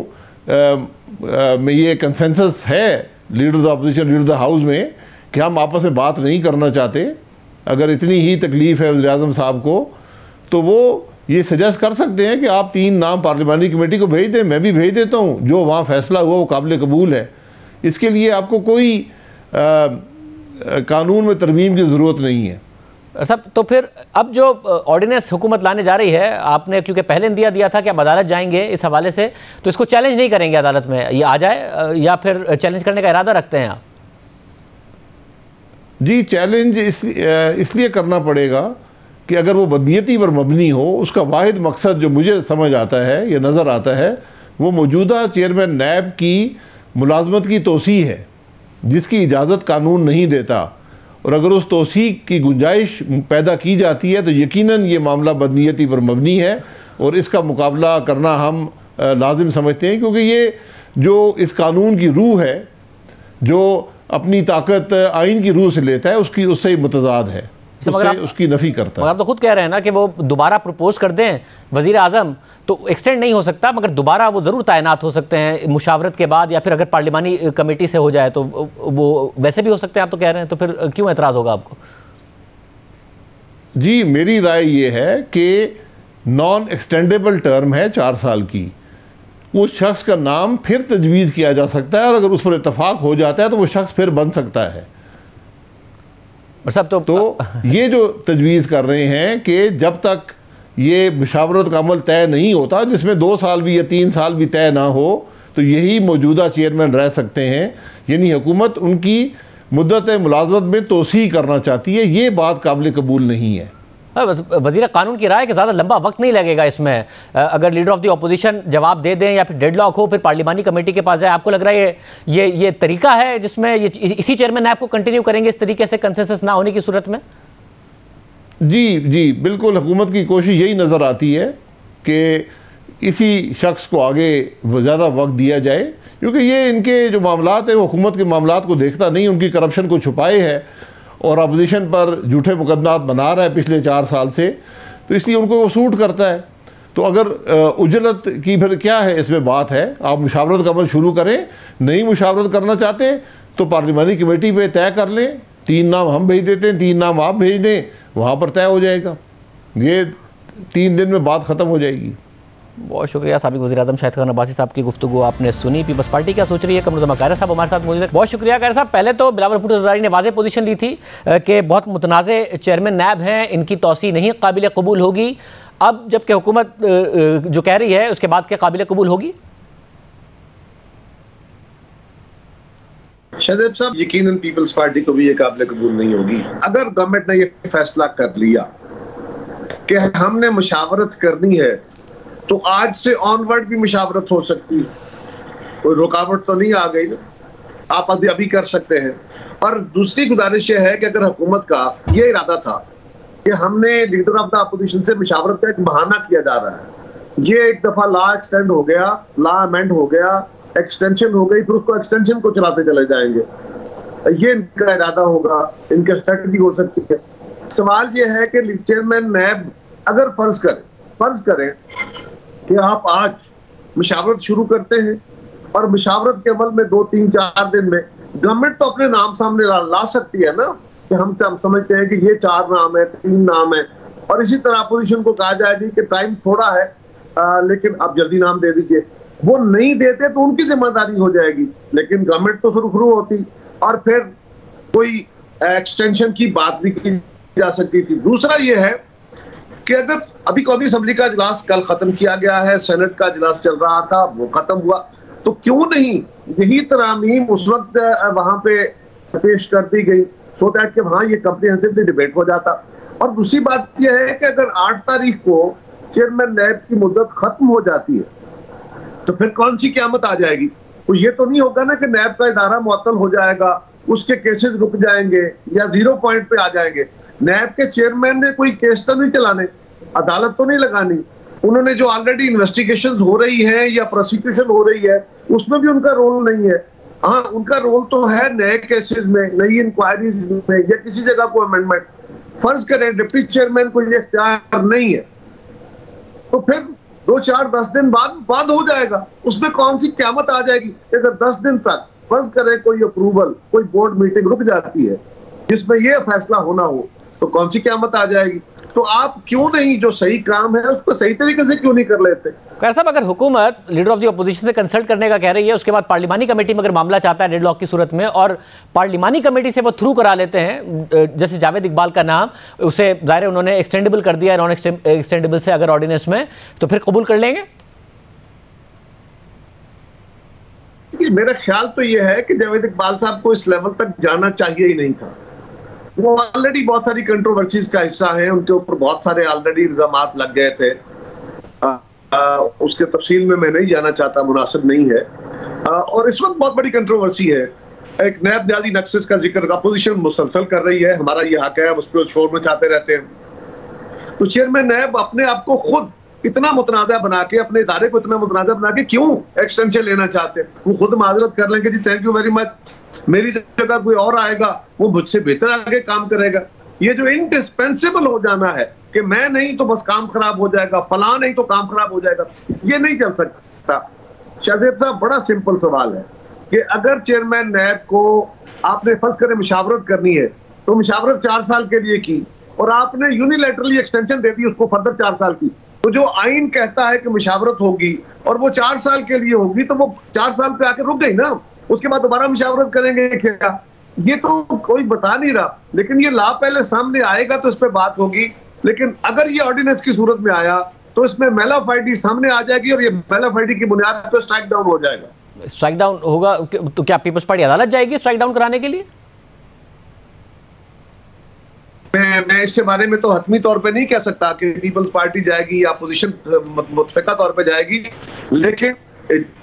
में ये कंसेंसस है, leader of the opposition, leader of the house में, कि हम आपस में बात नहीं करना चाहते, अगर इतनी ही तकलीफ़ है वज़ीर-ए-आज़म साहब को, तो वो ये सजेस्ट कर सकते हैं कि आप 3 नाम पार्लिमानी कमेटी को भेज दें, मैं भी भेज देता हूँ, जो वहाँ फैसला हुआ वो काबिल कबूल है। इसके लिए आपको कोई कानून में तरमीम की ज़रूरत नहीं है। सब तो फिर अब जो ऑर्डिनेंस हुकूमत लाने जा रही है, आपने क्योंकि पहले दिया था कि आप अदालत जाएंगे इस हवाले से, तो इसको चैलेंज नहीं करेंगे अदालत में, ये आ जाए, या फिर चैलेंज करने का इरादा रखते हैं आप? जी चैलेंज इसलिए करना पड़ेगा कि अगर वो बदनीयती पर मबनी हो, उसका वाहिद मकसद जो मुझे समझ आता है, ये नज़र आता है, वो मौजूदा चेयरमैन नैब की मुलाजमत की तोसी है, जिसकी इजाज़त कानून नहीं देता। और अगर उस तोसी की गुंजाइश पैदा की जाती है तो यकीनन ये मामला बदनीयती पर मबनी है और इसका मुकाबला करना हम लाजिम समझते हैं, क्योंकि ये जो इस कानून की रूह है, जो अपनी ताकत आइन की रूह से लेता है, उससे मुतज़ाद है, उसकी नफ़ी करता है। आप तो खुद कह रहे हैं ना कि वो दोबारा प्रपोज कर दें वज़ीर आज़म तो एक्सटेंड नहीं हो सकता, मगर दोबारा वो ज़रूर तैनात हो सकते हैं मुशावरत के बाद, या फिर अगर पार्लिमानी कमेटी से हो जाए तो वो वैसे भी हो सकते हैं, आप तो कह रहे हैं। तो फिर क्यों एतराज़ होगा आपको? जी मेरी राय ये है कि नॉन एक्सटेंडेबल टर्म है 4 साल की, उस शख्स का नाम फिर तजवीज़ किया जा सकता है और अगर उस पर इतफाक़ हो जाता है तो वो शख्स फिर बन सकता है। सब तो ये जो तजवीज़ कर रहे हैं कि जब तक ये मुशावरत का अमल तय नहीं होता, जिसमें 2 साल भी या 3 साल भी तय ना हो, तो यही मौजूदा चेयरमैन रह सकते हैं। यानी हुकूमत उनकी मुद्दत मुलाजमत में तोसी करना चाहती है। ये बात काबिल कबूल नहीं है। वज़ीर कानून की राय कि ज़्यादा लंबा वक्त नहीं लगेगा इसमें, अगर लीडर ऑफ द अपोजिशन जवाब दे दें या फिर डेडलॉक हो, फिर पार्लिमानी कमेटी के पास जाए। आपको लग रहा है ये तरीका है जिसमें इसी चेयरमैन नैब को कंटिन्यू करेंगे इस तरीके से कंसेंसस ना होने की सूरत में? जी बिल्कुल, हुकूमत की कोशिश यही नज़र आती है कि इसी शख्स को आगे ज़्यादा वक्त दिया जाए, क्योंकि ये इनके जो मामलात हैं वो हुकूमत के मामलात को देखता नहीं, उनकी करप्शन को छुपाए है और अपोजिशन पर झूठे मुकदमात बना रहा है पिछले 4 साल से, तो इसलिए उनको वो सूट करता है। तो अगर उजलत की फिर क्या है इसमें बात है, आप मुशावरत का अमल शुरू करें। नहीं मुशावरत करना चाहते तो पार्लिमानी कमेटी पे तय कर लें, 3 नाम हम भेज देते हैं, 3 नाम आप भेज दें, वहाँ पर तय हो जाएगा। ये 3 दिन में बात ख़त्म हो जाएगी। बहुत शुक्रिया साबिक वज़ीर-ए-आज़म शाहिद खान अब्बासी साहब की गुफ्तगू आपने सुनी। पीपल्स पार्टी क्या सोच रही है, कमरुज़्ज़मा कायरा साहब हमारे साथ मौजूद है। बहुत शुक्रिया कायरा साहब। पहले तो बिलावल भुट्टो ज़रदारी ने वाज़ेह पोजीशन ली थी कि बहुत मुतनाज़े चेयरमैन नैब हैं, इनकी तौसी नहीं काबिल कबूल होगी। अब जबकि हुकूमत जो कह रही है उसके बाद क्या काबिल कबूल होगी? शाहजेब साहब, यकीनन पीपल्स पार्टी को भी ये काबिल कबूल नहीं होगी। अगर गवर्नमेंट ने ये फैसला कर लिया कि हमने मुशावरत करनी है तो आज से ऑनवर्ड भी मुशावरत हो सकती है, कोई रुकावट तो नहीं आ गई ना, आप अभी कर सकते हैं। और दूसरी गुजारिश ये है कि अगर हुकूमत का ये इरादा था कि हमने लीडर ऑफ द अपोजिशन से मुशावरत का एक बहाना किया जा रहा है, ये एक दफा लॉ एक्सटेंड हो गया, लॉ अमेंड हो गया, एक्सटेंशन हो गई, फिर उसको एक्सटेंशन को चलाते चले जाएंगे, ये इनका इरादा होगा, इनका स्ट्रेटजी हो सकती है। सवाल ये है कि चेयरमैन नैब अगर फर्ज करें कि आप आज मुशावरत शुरू करते हैं और मुशावरत के अमल में 2-3-4 दिन में गवर्नमेंट तो अपने नाम सामने ला सकती है ना, कि हम समझते हैं कि ये 4 नाम है, 3 नाम है, और इसी तरह अपोजिशन को कहा जाएगी कि टाइम थोड़ा है लेकिन आप जल्दी नाम दे दीजिए। वो नहीं देते तो उनकी जिम्मेदारी हो जाएगी, लेकिन गवर्नमेंट तो सुरखरू होती और फिर कोई एक्सटेंशन की बात भी की जा सकती थी। दूसरा ये है कि अगर अभी कौमी असम्बली का इजलास कल खत्म किया गया है, सेनेट का इजलास चल रहा था, वो खत्म हुआ, तो क्यों नहीं यही तरामीम उस वक्त वहां पे पेश कर दी गई, सो दैट कि वहां ये कम्प्रिहेंसिवली डिबेट हो जाता। और दूसरी बात यह है कि अगर 8 तारीख को चेयरमैन नैब की मुद्दत खत्म हो जाती है तो फिर कौन सी क़यामत आ जाएगी? तो ये तो नहीं होगा ना कि नैब का इदारा मुअत्तल हो जाएगा, उसके केसेस रुक जाएंगे या 0 पॉइंट पे आ जाएंगे। नैब के चेयरमैन ने कोई केस तो नहीं चलाने, अदालत तो नहीं लगानी, उन्होंने जो ऑलरेडी इन्वेस्टिगेशंस हो रही हैं या प्रोसिक्यूशन हो रही है उसमें भी उनका रोल नहीं है। हाँ, उनका रोल तो है नए केसेस में, नई इंक्वायरीज में या किसी जगह को अमेंडमेंट। फर्ज करें डिप्टी चेयरमैन को ये इख्तियार नहीं है तो फिर 2-4-10 दिन बाद हो जाएगा, उसमें कौन सी क़यामत आ जाएगी? अगर 10 दिन तक फर्ज करें कोई अप्रूवल, कोई बोर्ड मीटिंग रुक जाती है जिसमें यह फैसला होना हो तो कौन सी क़यामत आ जाएगी? तो आप क्यों नहीं जो सही काम है उसको सही तरीके से क्यों नहीं कर लेते? खैर साहब, अगर हुकूमत लीडर ऑफ द अपोजिशन से कंसल्ट करने का कह रही है, उसके बाद पार्लिमानी कमेटी में अगर मामला चाहता है डेडलॉक की सूरत में और पार्लिमानी कमेटी से वो थ्रू करा लेते हैं, जैसे जावेद इकबाल का नाम, उसे ज़ाहिर उन्होंने एक्सटेंडेबल कर दिया, नॉन एक्सटेंडेबल से अगर ऑर्डिनेंस में, तो फिर कबूल कर लेंगे? मेरा ख्याल तो ये है कि जावेद इकबाल साहब को इस लेवल तक जाना चाहिए ही नहीं था। वो ऑलरेडी बहुत सारी कंट्रोवर्सीज का हिस्सा है, उनके ऊपर बहुत सारे ऑलरेडी इल्जामात लग गए थे। उसके तफसील में मैं नहीं जाना चाहता, मुनासिब नहीं है। और इस वक्त बहुत बड़ी कंट्रोवर्सी है, एक नैब बुनियादी नक्शे का जिक्र अपोजिशन मुसलसल कर रही है, हमारा ये हक है, उस पर शोर मचाते रहते हैं। तो चेयरमैन नैब अपने आप को खुद इतना मुतनाज़ा बना के, अपने इदारे को इतना मुतनाज़ा बना के क्यों एक्सटेंशन लेना चाहते हैं? वो खुद माजरत कर लेंगे, जी थैंक यू वेरी मच, मेरी जगह कोई और आएगा, वो मुझसे बेहतर आगे काम करेगा। ये जो इंडिस्पेंसेबल हो जाना है कि मैं नहीं तो बस काम खराब हो जाएगा, फलां नहीं तो काम खराब हो जाएगा, ये नहीं चल सकता। शाहजेब साहब, बड़ा सिंपल सवाल है कि अगर चेयरमैन नैब को आपने फर्ज करें मुशावरत करनी है तो मुशावरत 4 साल के लिए की और आपने यूनिलैटरली एक्सटेंशन दे दी उसको फर्दर 4 साल की, तो जो आइन कहता है कि मुशावरत होगी और वो 4 साल के लिए होगी तो वो 4 साल पे आके रुक गई ना, उसके बाद दोबारा मुशावरत करेंगे क्या? ये तो कोई बता नहीं रहा, लेकिन ये ला पहले सामने आएगा तो इस पे बात होगी। लेकिन अगर ये ऑर्डिनेंस की सूरत में आया तो इसमें मेल ऑफ आईडी सामने आ जाएगी और ये मेल ऑफ आईडी की बुनियाद पर स्ट्राइक डाउन हो जाएगा। स्ट्राइक डाउन होगा तो क्या पीपल्स पार्टी अदालत जाएगी स्ट्राइक डाउन कराने के लिए? मैं इसके बारे में तो हतमी तौर पे नहीं कह सकता कि पीपल्स पार्टी जाएगी या अपोजिशन मुतफिका तौर पे जाएगी, लेकिन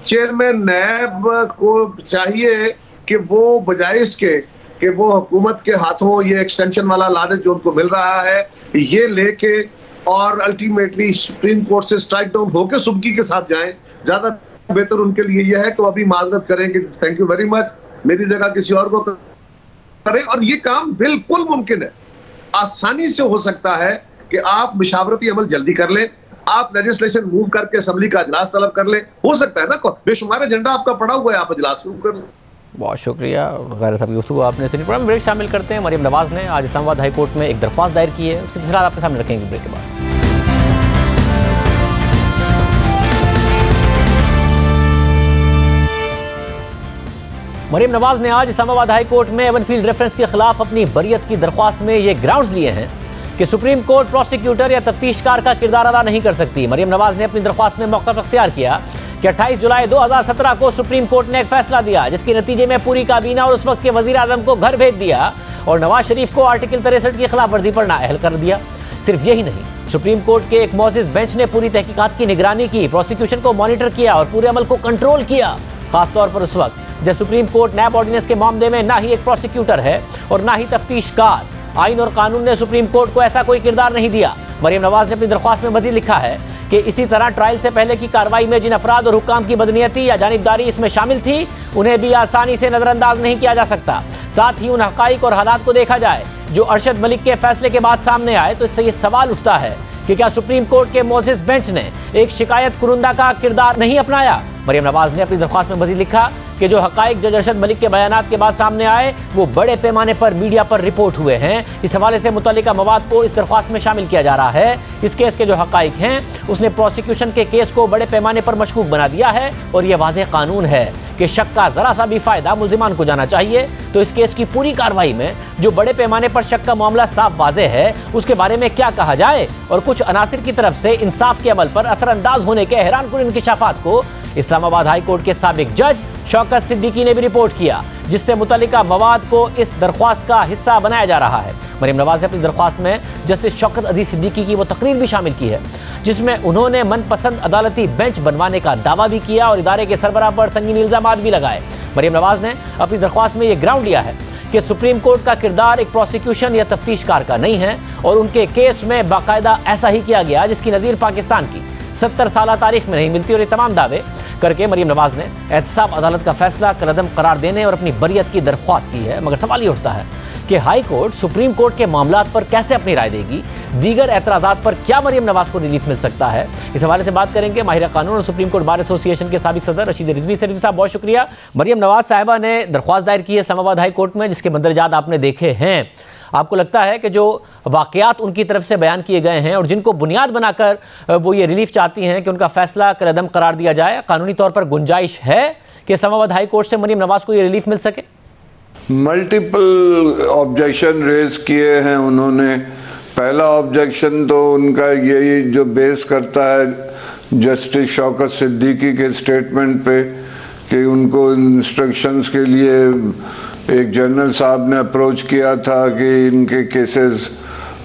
चेयरमैन नैब को चाहिए कि वो बजाय इसके कि वो हुकूमत के हाथों ये एक्सटेंशन वाला लानत जो उनको मिल रहा है ये लेके और अल्टीमेटली सुप्रीम कोर्ट से स्ट्राइक डाउन होकर सुबकी के साथ जाएं, ज्यादा बेहतर उनके लिए यह है कि वो अभी माजरत करें कि थैंक यू वेरी मच, मेरी जगह किसी और को करें। और ये काम बिल्कुल मुमकिन है, आसानी से हो सकता है कि आप मुशावरती अमल जल्दी कर लें, आप लेजिस्लेशन मूव करके असेंबली का इजलास तलब कर ले, हो सकता है ना, बेशुमार एजेंडा आपका पड़ा हुआ है, आप इजलास शुरू कर लें। बहुत शुक्रिया गैर साहब की गुफ्तगू आपने सुनी। प्रोग्राम ब्रेक शामिल करते हैं। मरियम नवाज ने आज इस्लामाबाद हाई कोर्ट में एक दरख्वास्त दायर की है, उसकी तफसीलात आपके सामने रखेंगे ब्रेक के बाद। मरियम नवाज ने आज इस्लामाबाद हाई कोर्ट में एवनफील्ड रेफरेंस के खिलाफ अपनी बरियत की दरख्वास्त में ये ग्राउंड्स लिए हैं कि सुप्रीम कोर्ट प्रोसिक्यूटर या तफ्तीशकार का किरदार अदा नहीं कर सकती। मरियम नवाज ने अपनी दरख्वास्त में मौक़िफ़ अख्तियार किया कि 28 जुलाई 2017 को सुप्रीम कोर्ट ने एक फैसला दिया जिसके नतीजे में पूरी काबीना और उस वक्त के वजीर आजम को घर भेज दिया और नवाज शरीफ को आर्टिकल 63 की खिलाफ वर्जी पर नाअहल कर दिया। सिर्फ यही नहीं, सुप्रीम कोर्ट के एक मोअज़्ज़िज़ बेंच ने पूरी तहकीकात की निगरानी की, प्रोसिक्यूशन को मॉनिटर किया और पूरे अमल को कंट्रोल किया, खासतौर पर उस वक्त जब सुप्रीम कोर्ट नैब ऑर्डिनेंस के मामले में ना ही एक प्रोसिक्यूटर है और ना ही तफ्तीशकार। आइन और कानून ने सुप्रीम कोर्ट को ऐसा कोई किरदार नहीं दिया। मरियम नवाज ने अपनी दरख्वास्त में मज़ीद लिखा है कि इसी तरह ट्रायल से पहले की कार्रवाई में जिन अफराद और हुक्काम की बदनीयती या जानिबदारी इसमें शामिल थी उन्हें भी आसानी से नज़रअंदाज नहीं किया जा सकता। साथ ही उन हक़ाइक़ और हालात को देखा जाए जो अरशद मलिक के फैसले के बाद सामने आए तो इससे ये सवाल उठता है कि क्या सुप्रीम कोर्ट के मोजिज बेंच ने एक शिकायत कुरुंदा का किरदार नहीं अपनाया। मरियम नवाज ने अपनी दरख्वास्त में मजीद लिखा कि जो हकाइक जज अरशद मलिक के बयानात के बाद सामने आए वो बड़े पैमाने पर मीडिया पर रिपोर्ट हुए हैं। इस हवाले से मुतल्लिका मवाद को इस दरख्वास्त में शामिल किया जा रहा है। इस केस के जो हकाइक हैं उसने प्रोसिक्यूशन के केस को बड़े पैमाने पर मशकूक बना दिया है और यह वाज़ेह कानून है कि शक का जरा सा भी फायदा मुल्जिमान को जाना चाहिए। तो इस केस की पूरी कार्रवाई में जो बड़े पैमाने पर शक का मामला साफ वाज़ेह है उसके बारे में क्या कहा जाए और कुछ अनासिर की तरफ से इंसाफ के अमल पर असरअंदाज होने के हैरानकुन इंकिशाफात को इस्लामाबाद हाई कोर्ट के साबिक जज शौकत सिद्दीकी ने भी रिपोर्ट किया, जिससे मुतल्लिका मवाद को इस दरख्वास्त का हिस्सा बनाया जा रहा है। मरियम नवाज ने अपनी दरख्वास्त में जस्टिस शौकत अजीज सिद्दीकी की वो तकरीर भी शामिल की है जिसमें उन्होंने मनपसंद अदालती बेंच बनवाने का दावा भी किया और इदारे के सरबराह पर संगीन इल्जामात भी लगाए। मरियम नवाज ने अपनी दरख्वास्त में यह ग्राउंड लिया है कि सुप्रीम कोर्ट का किरदार एक प्रोसिक्यूशन या तफ्तीशकार का नहीं है और उनके केस में बाकायदा ऐसा ही किया गया जिसकी नज़ीर पाकिस्तान की 70 साल तारीख में नहीं मिलती। और ये तमाम दावे करके मरियम नवाज ने एहतसाब अदालत का फैसला कलअदम करार देने और अपनी बरियत की दरख्वास्त की है। मगर सवाल ये उठता है कि हाई कोर्ट सुप्रीम कोर्ट के मामलात पर कैसे अपनी राय देगी, दीगर एतराज़ात पर क्या मरियम नवाज को रिलीफ मिल सकता है। इस हवाले से बात करेंगे माहिर कानून और सुप्रीम कोर्ट बार एसोसिएशन के साबिक सदर रशीद रिजवी से। रिजवी साहब बहुत शुक्रिया। मरियम नवाज साहिबा ने दरख्वास्त दायर की है इस्लामाबाद हाई कोर्ट में जिसके मंदरजात आपने देखे हैं। आपको लगता है कि जो वाक़यात उनकी तरफ से बयान किए गए हैं और जिनको बुनियाद बनाकर वो ये रिलीफ चाहती हैं कि उनका फैसला कलअदम करार दिया जाए, कानूनी तौर पर गुंजाइश है कि इस्लामाबाद हाई कोर्ट से मरियम नवाज को ये रिलीफ मिल सके? मल्टीपल ऑब्जेक्शन रेज किए हैं उन्होंने। पहला ऑब्जेक्शन तो उनका यही जो बेस करता है जस्टिस शौकत सिद्दीकी के स्टेटमेंट पे कि उनको इंस्ट्रक्शंस के लिए एक जनरल साहब ने अप्रोच किया था कि इनके केसेस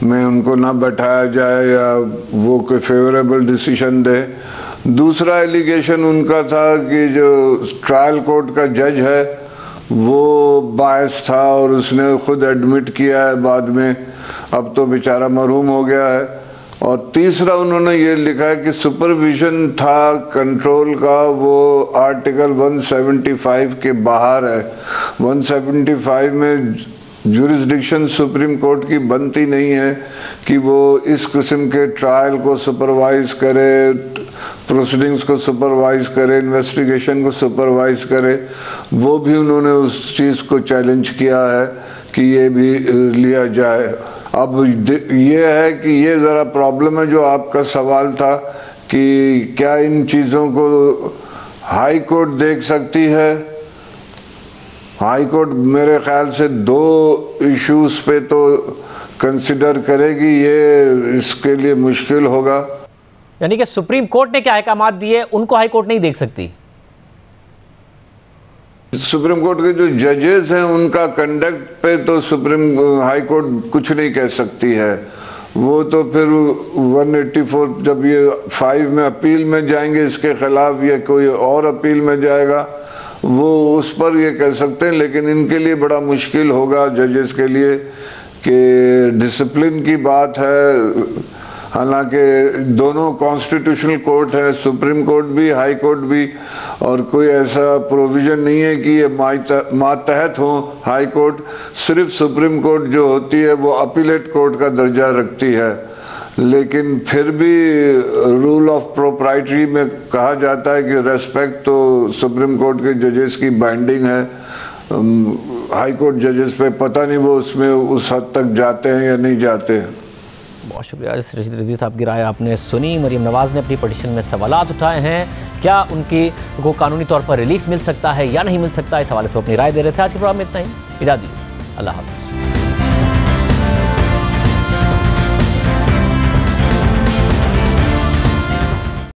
में उनको ना बैठाया जाए या वो कोई फेवरेबल डिसीजन दे। दूसरा एलिगेशन उनका था कि जो ट्रायल कोर्ट का जज है वो बायस था और उसने खुद एडमिट किया है बाद में, अब तो बेचारा मरहूम हो गया है। और तीसरा उन्होंने ये लिखा है कि सुपरविजन था कंट्रोल का वो आर्टिकल 175 के बाहर है। 175 में जुरिस्डिक्शन सुप्रीम कोर्ट की बनती नहीं है कि वो इस किस्म के ट्रायल को सुपरवाइज करे, प्रोसीडिंग्स को सुपरवाइज करे, इन्वेस्टिगेशन को सुपरवाइज करे। वो भी उन्होंने उस चीज़ को चैलेंज किया है कि ये भी लिया जाए। अब ये है कि ये ज़रा प्रॉब्लम है जो आपका सवाल था कि क्या इन चीज़ों को हाई कोर्ट देख सकती है। हाई कोर्ट मेरे ख्याल से 2 इश्यूज पे तो कंसिडर करेगी, ये इसके लिए मुश्किल होगा। यानी कि सुप्रीम कोर्ट ने क्या अहकामात दिए उनको हाई कोर्ट नहीं देख सकती। सुप्रीम कोर्ट के जो जजेस हैं उनका कंडक्ट पे तो सुप्रीम हाई कोर्ट कुछ नहीं कह सकती है। वो तो फिर 184 जब ये 5 में अपील में जाएंगे इसके खिलाफ या कोई और अपील में जाएगा वो उस पर ये कह सकते हैं। लेकिन इनके लिए बड़ा मुश्किल होगा जजेस के लिए कि डिसिप्लिन की बात है। हालांकि दोनों कॉन्स्टिट्यूशनल कोर्ट है, सुप्रीम कोर्ट भी हाई कोर्ट भी, और कोई ऐसा प्रोविज़न नहीं है कि ये मातहत हो हाई कोर्ट। सिर्फ सुप्रीम कोर्ट जो होती है वो अपीलेट कोर्ट का दर्जा रखती है। लेकिन फिर भी रूल ऑफ प्रोप्राइटरी में कहा जाता है कि रेस्पेक्ट तो सुप्रीम कोर्ट के जजेस की बाइंडिंग है। हाई कोर्ट जजेस पे पता नहीं वो उसमें उस हद तक जाते हैं या नहीं जाते हैं। बहुत शुक्रिया रशीद रिजवी साहब की राय आपने सुनी। मरियम नवाज ने अपनी पिटीशन में सवालात उठाए हैं, क्या उनकी को कानूनी तौर पर रिलीफ मिल सकता है या नहीं मिल सकता, इस हवाले से अपनी राय दे रहे थे। आज के प्रोग्राम में इतना ही, इजाज़त दीजिए, अल्लाह हाफ़िज़।